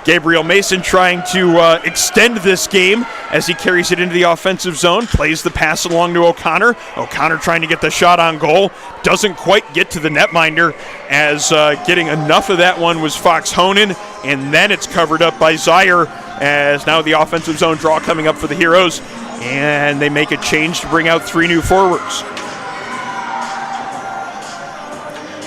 Gabriel Mason trying to extend this game as he carries it into the offensive zone, plays the pass along to O'Connor. O'Connor trying to get the shot on goal. Doesn't quite get to the netminder, as getting enough of that one was Fox Honan, and then it's covered up by Zaire, as now the offensive zone draw coming up for the Heroes, and they make a change to bring out 3 new forwards.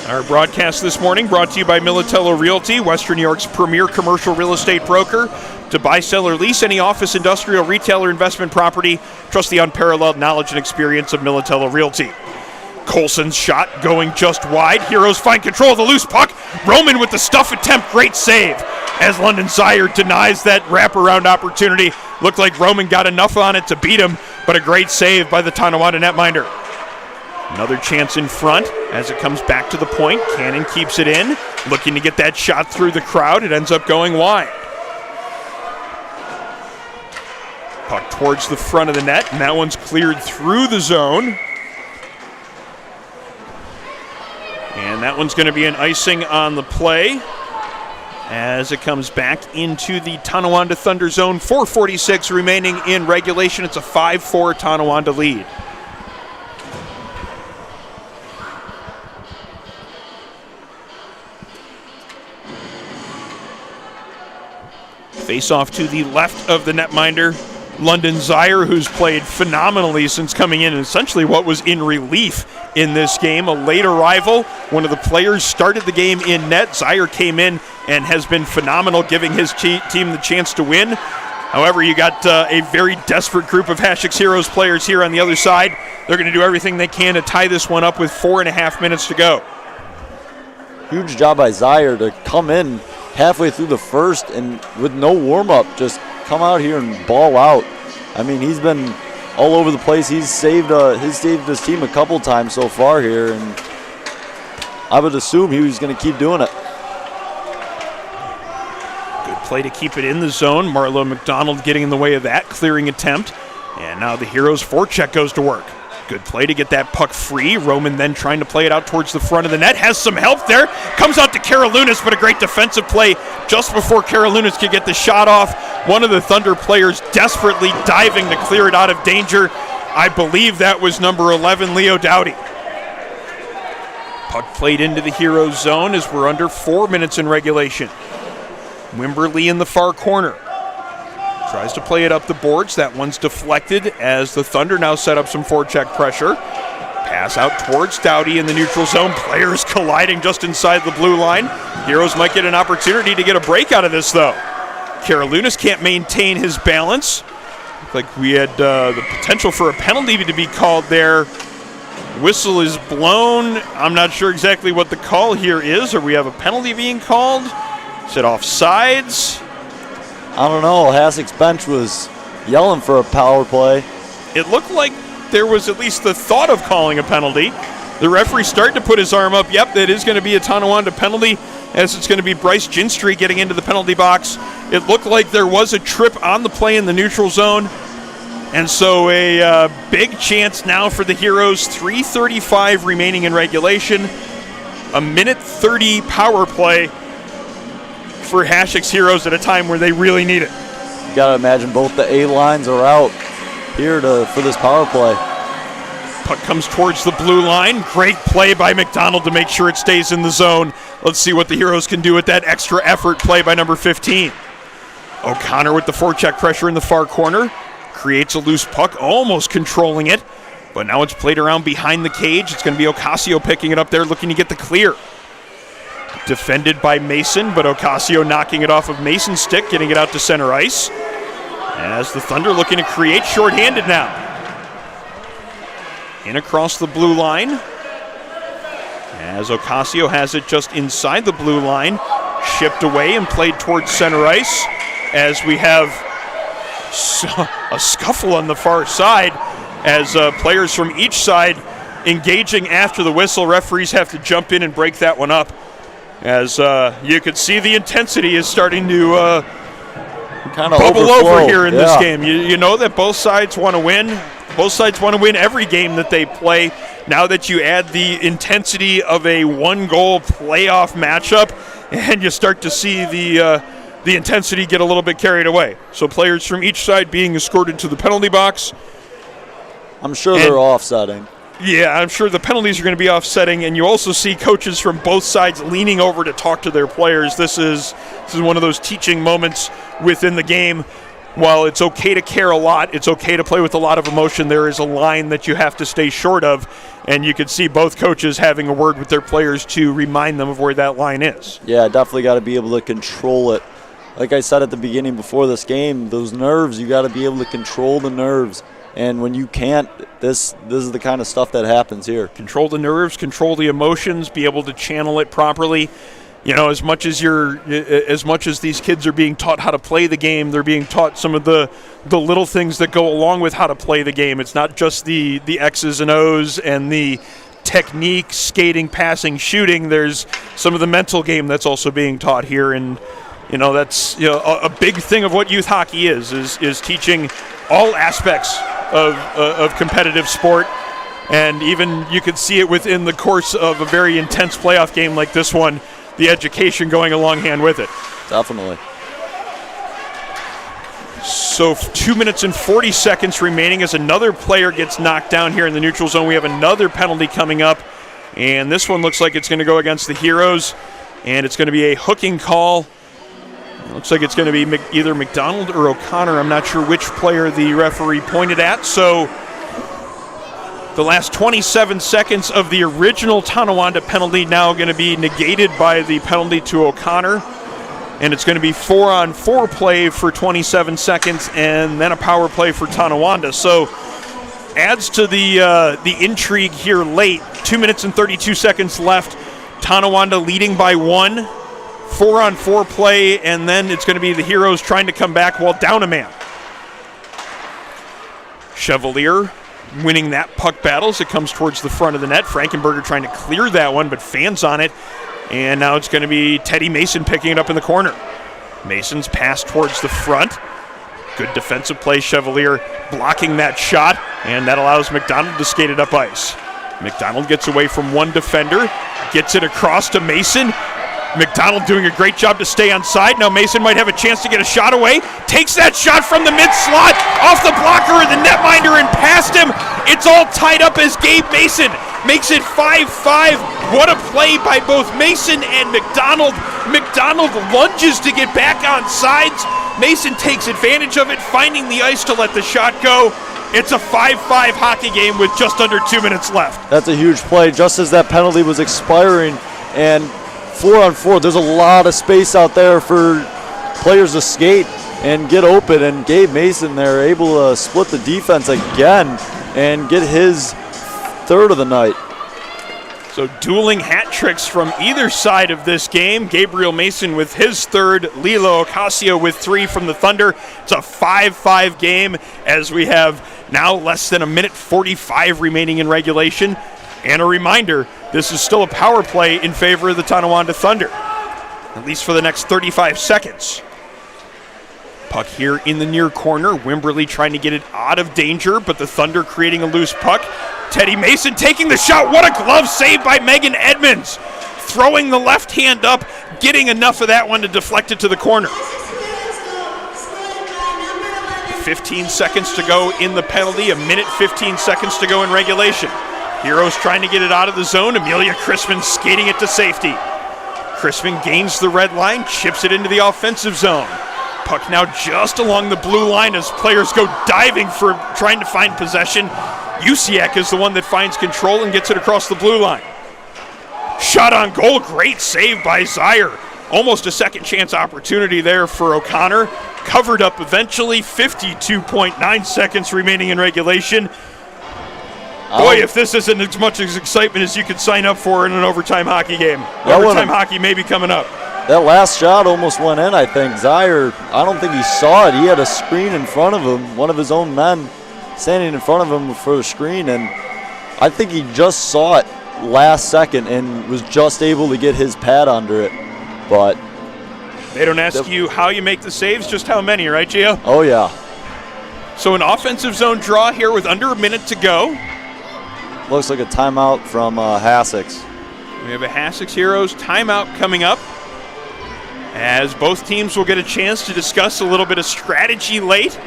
Our broadcast this morning brought to you by Militello Realty, Western New York's premier commercial real estate broker. To buy, sell, or lease any office, industrial, retail, or investment property, trust the unparalleled knowledge and experience of Militello Realty. Colson's shot going just wide. Heroes find control of the loose puck. Roman with the stuff attempt. Great save as London Zaire denies that wraparound opportunity. Looked like Roman got enough on it to beat him, but a great save by the Tonawanda netminder. Another chance in front as it comes back to the point. Cannon keeps it in, looking to get that shot through the crowd. It ends up going wide. Puck towards the front of the net, and that one's cleared through the zone. And that one's going to be an icing on the play as it comes back into the Tonawanda Thunder zone. 4:46 remaining in regulation. It's a 5-4 Tonawanda lead. Face off to the left of the netminder, London Zaire, who's played phenomenally since coming in, and essentially what was in relief in this game. A late arrival. One of the players started the game in net. Zaire came in and has been phenomenal, giving his team the chance to win. However, you got a very desperate group of Hasek's Heroes players here on the other side. They're going to do everything they can to tie this one up with 4.5 minutes to go. Huge job by Zaire to come in halfway through the first and with no warm-up, just come out here and ball out. I mean, he's been all over the place. He's saved his team a couple times so far here, and I would assume he was going to keep doing it. Good play to keep it in the zone. Marlo McDonald getting in the way of that clearing attempt, and now the Heroes' forecheck goes to work. Good play to get that puck free. Roman then trying to play it out towards the front of the net. Has some help there. Comes out to Karalunas, but a great defensive play just before Karalunas could get the shot off. One of the Thunder players desperately diving to clear it out of danger. I believe that was number 11, Leo Dowdy. Puck played into the Heroes zone as we're under 4 minutes in regulation. Wimberly in the far corner. Tries to play it up the boards. That one's deflected as the Thunder now set up some forecheck pressure. Pass out towards Dowdy in the neutral zone. Players colliding just inside the blue line. Heroes might get an opportunity to get a break out of this, though. Karalunas can't maintain his balance. Looked like we had the potential for a penalty to be called there. Whistle is blown. I'm not sure exactly what the call here is, or we have a penalty being called. Is it offsides? I don't know. Hasek's bench was yelling for a power play. It looked like there was at least the thought of calling a penalty. The referee started to put his arm up. Yep, that is going to be a Tonawanda penalty, as it's going to be Bryce Ginstry getting into the penalty box. It looked like there was a trip on the play in the neutral zone, and so a big chance now for the Heroes. 3:35 remaining in regulation. A minute 30 power play for Hasek's Heroes at a time where they really need it. You got to imagine both the A lines are out here for this power play. Puck comes towards the blue line. Great play by McDonald to make sure it stays in the zone. Let's see what the Heroes can do with that extra effort play by number 15. O'Connor with the forecheck pressure in the far corner. Creates a loose puck, almost controlling it. But now it's played around behind the cage. It's going to be Ocasio picking it up there, looking to get the clear. Defended by Mason, but Ocasio knocking it off of Mason's stick, getting it out to center ice. As the Thunder looking to create shorthanded now. In across the blue line. As Ocasio has it just inside the blue line. Shipped away and played towards center ice. As we have a scuffle on the far side. As players from each side engaging after the whistle. Referees have to jump in and break that one up. As you can see, the intensity is starting to kind of bubble over here in this game. You know that both sides want to win. Both sides want to win every game that they play. Now that you add the intensity of a one-goal playoff matchup, and you start to see the intensity get a little bit carried away. So players from each side being escorted to the penalty box. I'm sure they're offsetting. Yeah, I'm sure the penalties are going to be offsetting, and you also see coaches from both sides leaning over to talk to their players. This is one of those teaching moments within the game. While it's okay to care a lot, it's okay to play with a lot of emotion, there is a line that you have to stay short of, and you can see both coaches having a word with their players to remind them of where that line is. Yeah, definitely got to be able to control it. Like I said at the beginning before this game, those nerves, you got to be able to control the nerves. And when you can't, this is the kind of stuff that happens here. Control the nerves, control the emotions, be able to channel it properly. You know, as much as these kids are being taught how to play the game, they're being taught some of the little things that go along with how to play the game. It's not just the X's and O's and the technique, skating, passing, shooting. There's some of the mental game that's also being taught here, and you know that's a big thing of what youth hockey is teaching all aspects of competitive sport, and even you could see it within the course of a very intense playoff game like this one, the education going along hand with it. Definitely. So 2 minutes and 40 seconds remaining as another player gets knocked down here in the neutral zone. We have another penalty coming up, and this one looks like it's going to go against the Heroes, and it's going to be a hooking call. It looks like it's going to be either McDonald or O'Connor. I'm not sure which player the referee pointed at. So the last 27 seconds of the original Tonawanda penalty now going to be negated by the penalty to O'Connor. And it's going to be 4-on-4 play for 27 seconds and then a power play for Tonawanda. So adds to the intrigue here late. 2 minutes and 32 seconds left. Tonawanda leading by 1. 4-on-4 play, and then it's going to be the Heroes trying to come back while down a man. Chevalier winning that puck battle as it comes towards the front of the net. Frankenberger trying to clear that one, but fans on it. And now it's going to be Teddy Mason picking it up in the corner. Mason's pass towards the front. Good defensive play. Chevalier blocking that shot, and that allows McDonald to skate it up ice. McDonald gets away from one defender, gets it across to Mason. McDonald doing a great job to stay on side. Now Mason might have a chance to get a shot away. Takes that shot from the mid-slot, off the blocker of the netminder and past him. It's all tied up as Gabe Mason makes it 5-5. What a play by both Mason and McDonald. McDonald lunges to get back on sides. Mason takes advantage of it, finding the ice to let the shot go. It's a 5-5 hockey game with just under 2 minutes left. That's a huge play. Just as that penalty was expiring, and 4-on-4, there's a lot of space out there for players to skate and get open, and Gabe Mason there able to split the defense again and get his third of the night. So dueling hat tricks from either side of this game. Gabriel Mason with his third, Lilo Ocasio with 3 from the Thunder. It's a 5-5 game as we have now less than 1:45 remaining in regulation. And a reminder, this is still a power play in favor of the Tonawanda Thunder, at least for the next 35 seconds. Puck here in the near corner. Wimberly trying to get it out of danger, but the Thunder creating a loose puck. Teddy Mason taking the shot. What a glove save by Megan Edmonds. Throwing the left hand up, getting enough of that one to deflect it to the corner. 15 seconds to go in the penalty, 1:15 seconds to go in regulation. Heroes trying to get it out of the zone. Amelia Crispin skating it to safety. Crispin gains the red line, chips it into the offensive zone. Puck now just along the blue line as players go diving for trying to find possession. Usiak is the one that finds control and gets it across the blue line. Shot on goal, great save by Zaire. Almost a second chance opportunity there for O'Connor. Covered up eventually, 52.9 seconds remaining in regulation. Boy, if this isn't as much as excitement as you could sign up for in an overtime hockey game. Overtime hockey may be coming up. That last shot almost went in, I think. Zaire, I don't think he saw it. He had a screen in front of him, one of his own men standing in front of him for the screen, and I think he just saw it last second and was just able to get his pad under it. But they don't ask you how you make the saves, just how many, right, Gio? Oh, yeah. So an offensive zone draw here with under a minute to go. Looks like a timeout from Hasek's. We have a Hasek's Heroes timeout coming up, as both teams will get a chance to discuss a little bit of strategy late,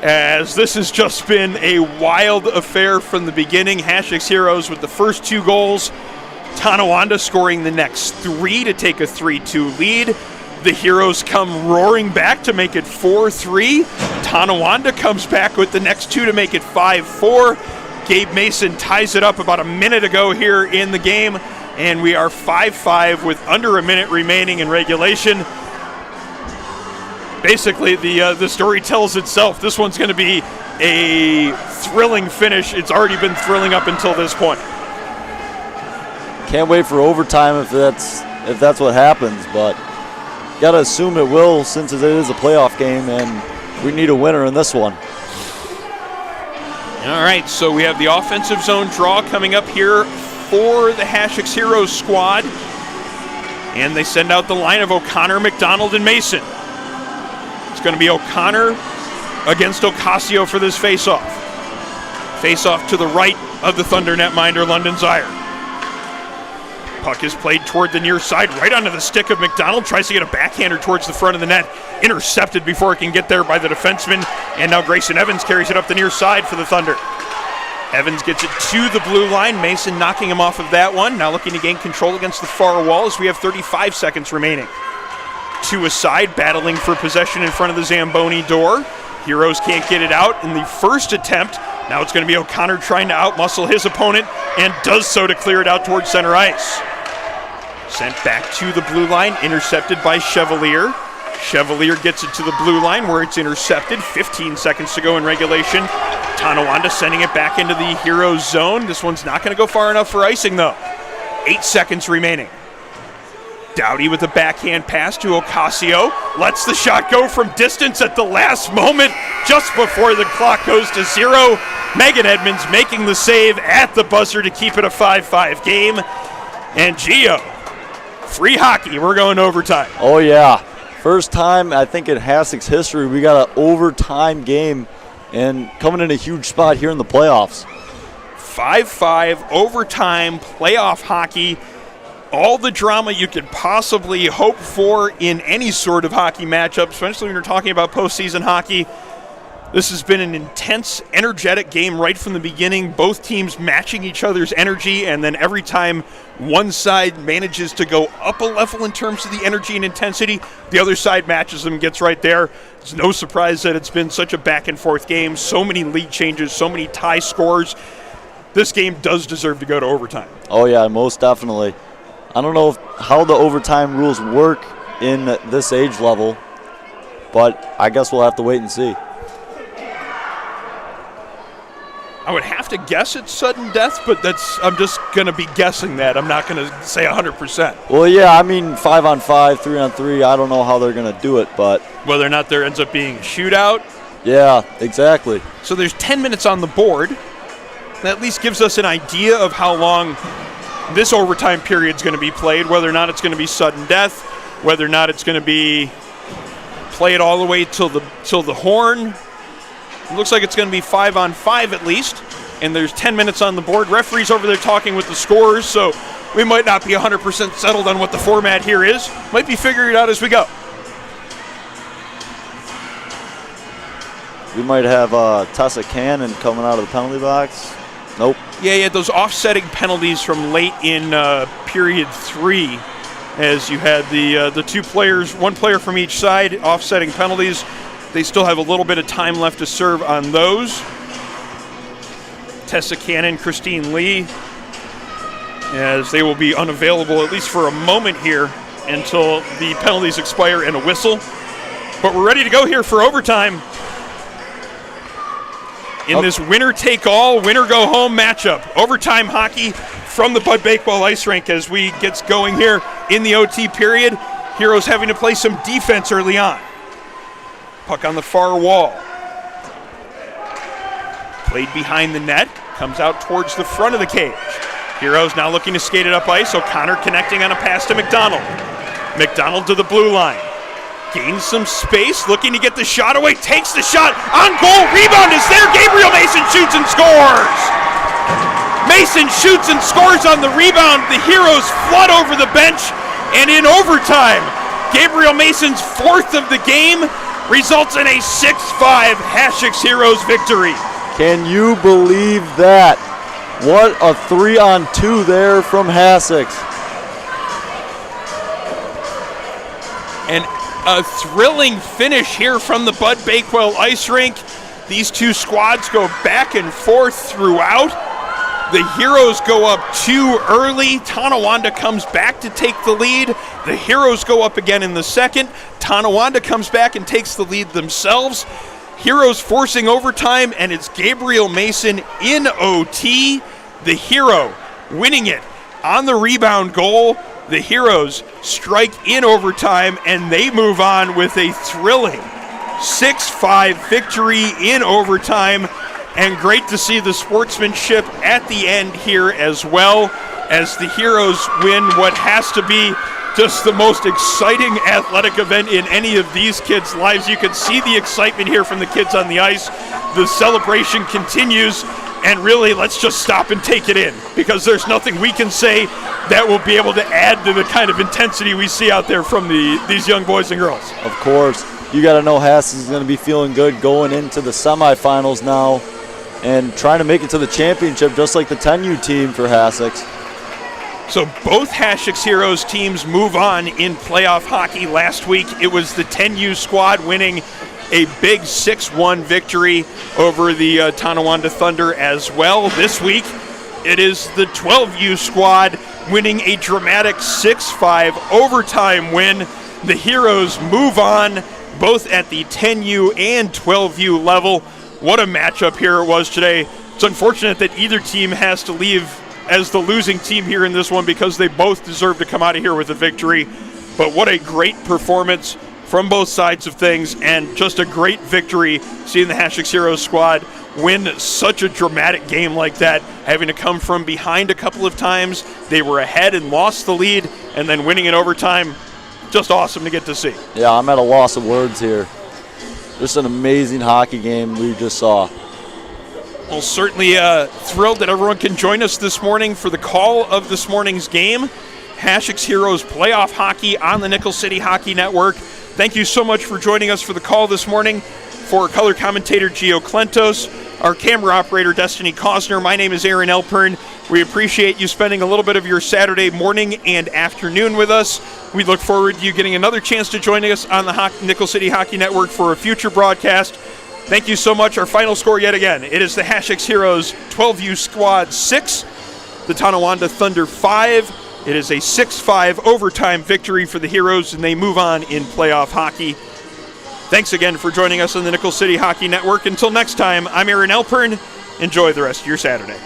as this has just been a wild affair from the beginning. Hasek's Heroes with the first 2 goals. Tonawanda scoring the next 3 to take a 3-2 lead. The Heroes come roaring back to make it 4-3. Tonawanda comes back with the next 2 to make it 5-4. Gabe Mason ties it up about a minute ago here in the game, and we are 5-5 with under a minute remaining in regulation. Basically, the story tells itself. This one's going to be a thrilling finish. It's already been thrilling up until this point. Can't wait for overtime if that's what happens, but gotta assume it will since it is a playoff game, and we need a winner in this one. All right, so we have the offensive zone draw coming up here for the Hasek's Heroes squad, and they send out the line of O'Connor, McDonald, and Mason. It's going to be O'Connor against Ocasio for this face-off. Face-off to the right of the Thunder netminder, London Zaire. Puck is played toward the near side, right onto the stick of McDonald. Tries to get a backhander towards the front of the net. Intercepted before it can get there by the defenseman. And now Grayson Evans carries it up the near side for the Thunder. Evans gets it to the blue line. Mason knocking him off of that one. Now looking to gain control against the far wall as we have 35 seconds remaining. 2 aside, battling for possession in front of the Zamboni door. Heroes can't get it out in the first attempt. Now it's going to be O'Connor trying to outmuscle his opponent, and does so to clear it out towards center ice. Sent back to the blue line, intercepted by Chevalier. Chevalier gets it to the blue line where it's intercepted. 15 seconds to go in regulation. Tonawanda sending it back into the Heroes zone. This one's not going to go far enough for icing, though. 8 seconds remaining. Dowdy with a backhand pass to Ocasio. Lets the shot go from distance at the last moment, just before the clock goes to 0. Megan Edmonds making the save at the buzzer to keep it a 5-5 game. And Gio, free hockey. We're going overtime. Oh, yeah. First time, I think, in Hasek's history, we got an overtime game, and coming in a huge spot here in the playoffs. 5-5 overtime playoff hockey. All the drama you could possibly hope for in any sort of hockey matchup, especially when you're talking about postseason hockey. This has been an intense, energetic game right from the beginning. Both teams matching each other's energy, and then every time one side manages to go up a level in terms of the energy and intensity, the other side matches them and gets right there. It's no surprise that it's been such a back-and-forth game. So many lead changes, so many tie scores. This game does deserve to go to overtime. Oh, yeah, most definitely. I don't know how the overtime rules work in this age level, but I guess we'll have to wait and see. I would have to guess it's sudden death, but I'm just going to be guessing that. I'm not going to say 100%. Well, yeah, I mean 5-on-5, 3-on-3, I don't know how they're going to do it, but whether or not there ends up being a shootout. Yeah, exactly. So there's 10 minutes on the board. That at least gives us an idea of how long this overtime period is going to be played, whether or not it's going to be sudden death, whether or not it's going to be play it all the way till the horn. It looks like it's going to be 5-on-5 at least, and there's 10 minutes on the board. Referee's over there talking with the scorers, so we might not be 100% settled on what the format here is. Might be figuring it out as we go. We might have Tessa Cannon coming out of the penalty box. Nope. Yeah, those offsetting penalties from late in period 3, as you had the 2 players, 1 player from each side, offsetting penalties. They still have a little bit of time left to serve on those. Tessa Cannon, Christine Lee, as they will be unavailable at least for a moment here until the penalties expire and a whistle. But we're ready to go here for overtime in this winner-take-all, winner-go-home matchup. Overtime hockey from the Bud Bakewell Ice RInk as we get going here in the OT period. Heroes having to play some defense early on. Puck on the far wall. Played behind the net, comes out towards the front of the cage. Heroes now looking to skate it up ice. O'Connor connecting on a pass to McDonald. McDonald to the blue line. Gains some space, looking to get the shot away, takes the shot, on goal, rebound is there, Gabriel Mason shoots and scores! Mason shoots and scores on the rebound, the Heroes flood over the bench, and in overtime, Gabriel Mason's fourth of the game results in a 6-5 Hasek's Heroes victory. Can you believe that? What a 3-on-2 there from Hasek. And a thrilling finish here from the Bud Bakewell Ice RInk. These two squads go back and forth throughout. The Heroes go up 2 early. Tonawanda comes back to take the lead. The Heroes go up again in the second. Tonawanda comes back and takes the lead themselves. Heroes forcing overtime, and it's Gabriel Mason in OT. The hero winning it on the rebound goal. The Heroes strike in overtime, and they move on with a thrilling 6-5 victory in overtime. And great to see the sportsmanship at the end here as well, as the Heroes win what has to be just the most exciting athletic event in any of these kids' lives. You can see the excitement here from the kids on the ice. The celebration continues, and really, let's just stop and take it in, because there's nothing we can say that will be able to add to the kind of intensity we see out there from these young boys and girls. Of course, you got to know Hasek is going to be feeling good going into the semifinals now and trying to make it to the championship, just like the 10U team for Hasek. So both Hasek's Heroes teams move on in playoff hockey. Last week, it was the 10U squad winning a big 6-1 victory over the Tonawanda Thunder as well. This week, it is the 12U squad winning a dramatic 6-5 overtime win. The Heroes move on both at the 10U and 12U level. What a matchup here it was today. It's unfortunate that either team has to leave as the losing team here in this one, because they both deserve to come out of here with a victory. But what a great performance from both sides of things, and just a great victory seeing the Hasek's Heroes squad win such a dramatic game like that, having to come from behind a couple of times. They were ahead and lost the lead, and then winning in overtime. Just awesome to get to see. Yeah, I'm at a loss of words here. Just an amazing hockey game we just saw. Well, certainly thrilled that everyone can join us this morning for the call of this morning's game. Hasek's Heroes playoff hockey on the Nickel City Hockey Network. Thank you so much for joining us for the call this morning. For color commentator Gio Clentos, our camera operator Destiny Cosner, my name is Aaron Elpern. We appreciate you spending a little bit of your Saturday morning and afternoon with us. We look forward to you getting another chance to join us on the Nickel City Hockey Network for a future broadcast. Thank you so much. Our final score yet again, it is the Hasek's Heroes 12U squad 6, the Tonawanda Thunder 5. It is a 6-5 overtime victory for the Heroes, and they move on in playoff hockey. Thanks again for joining us on the Nickel City Hockey Network. Until next time, I'm Aaron Elpern. Enjoy the rest of your Saturday.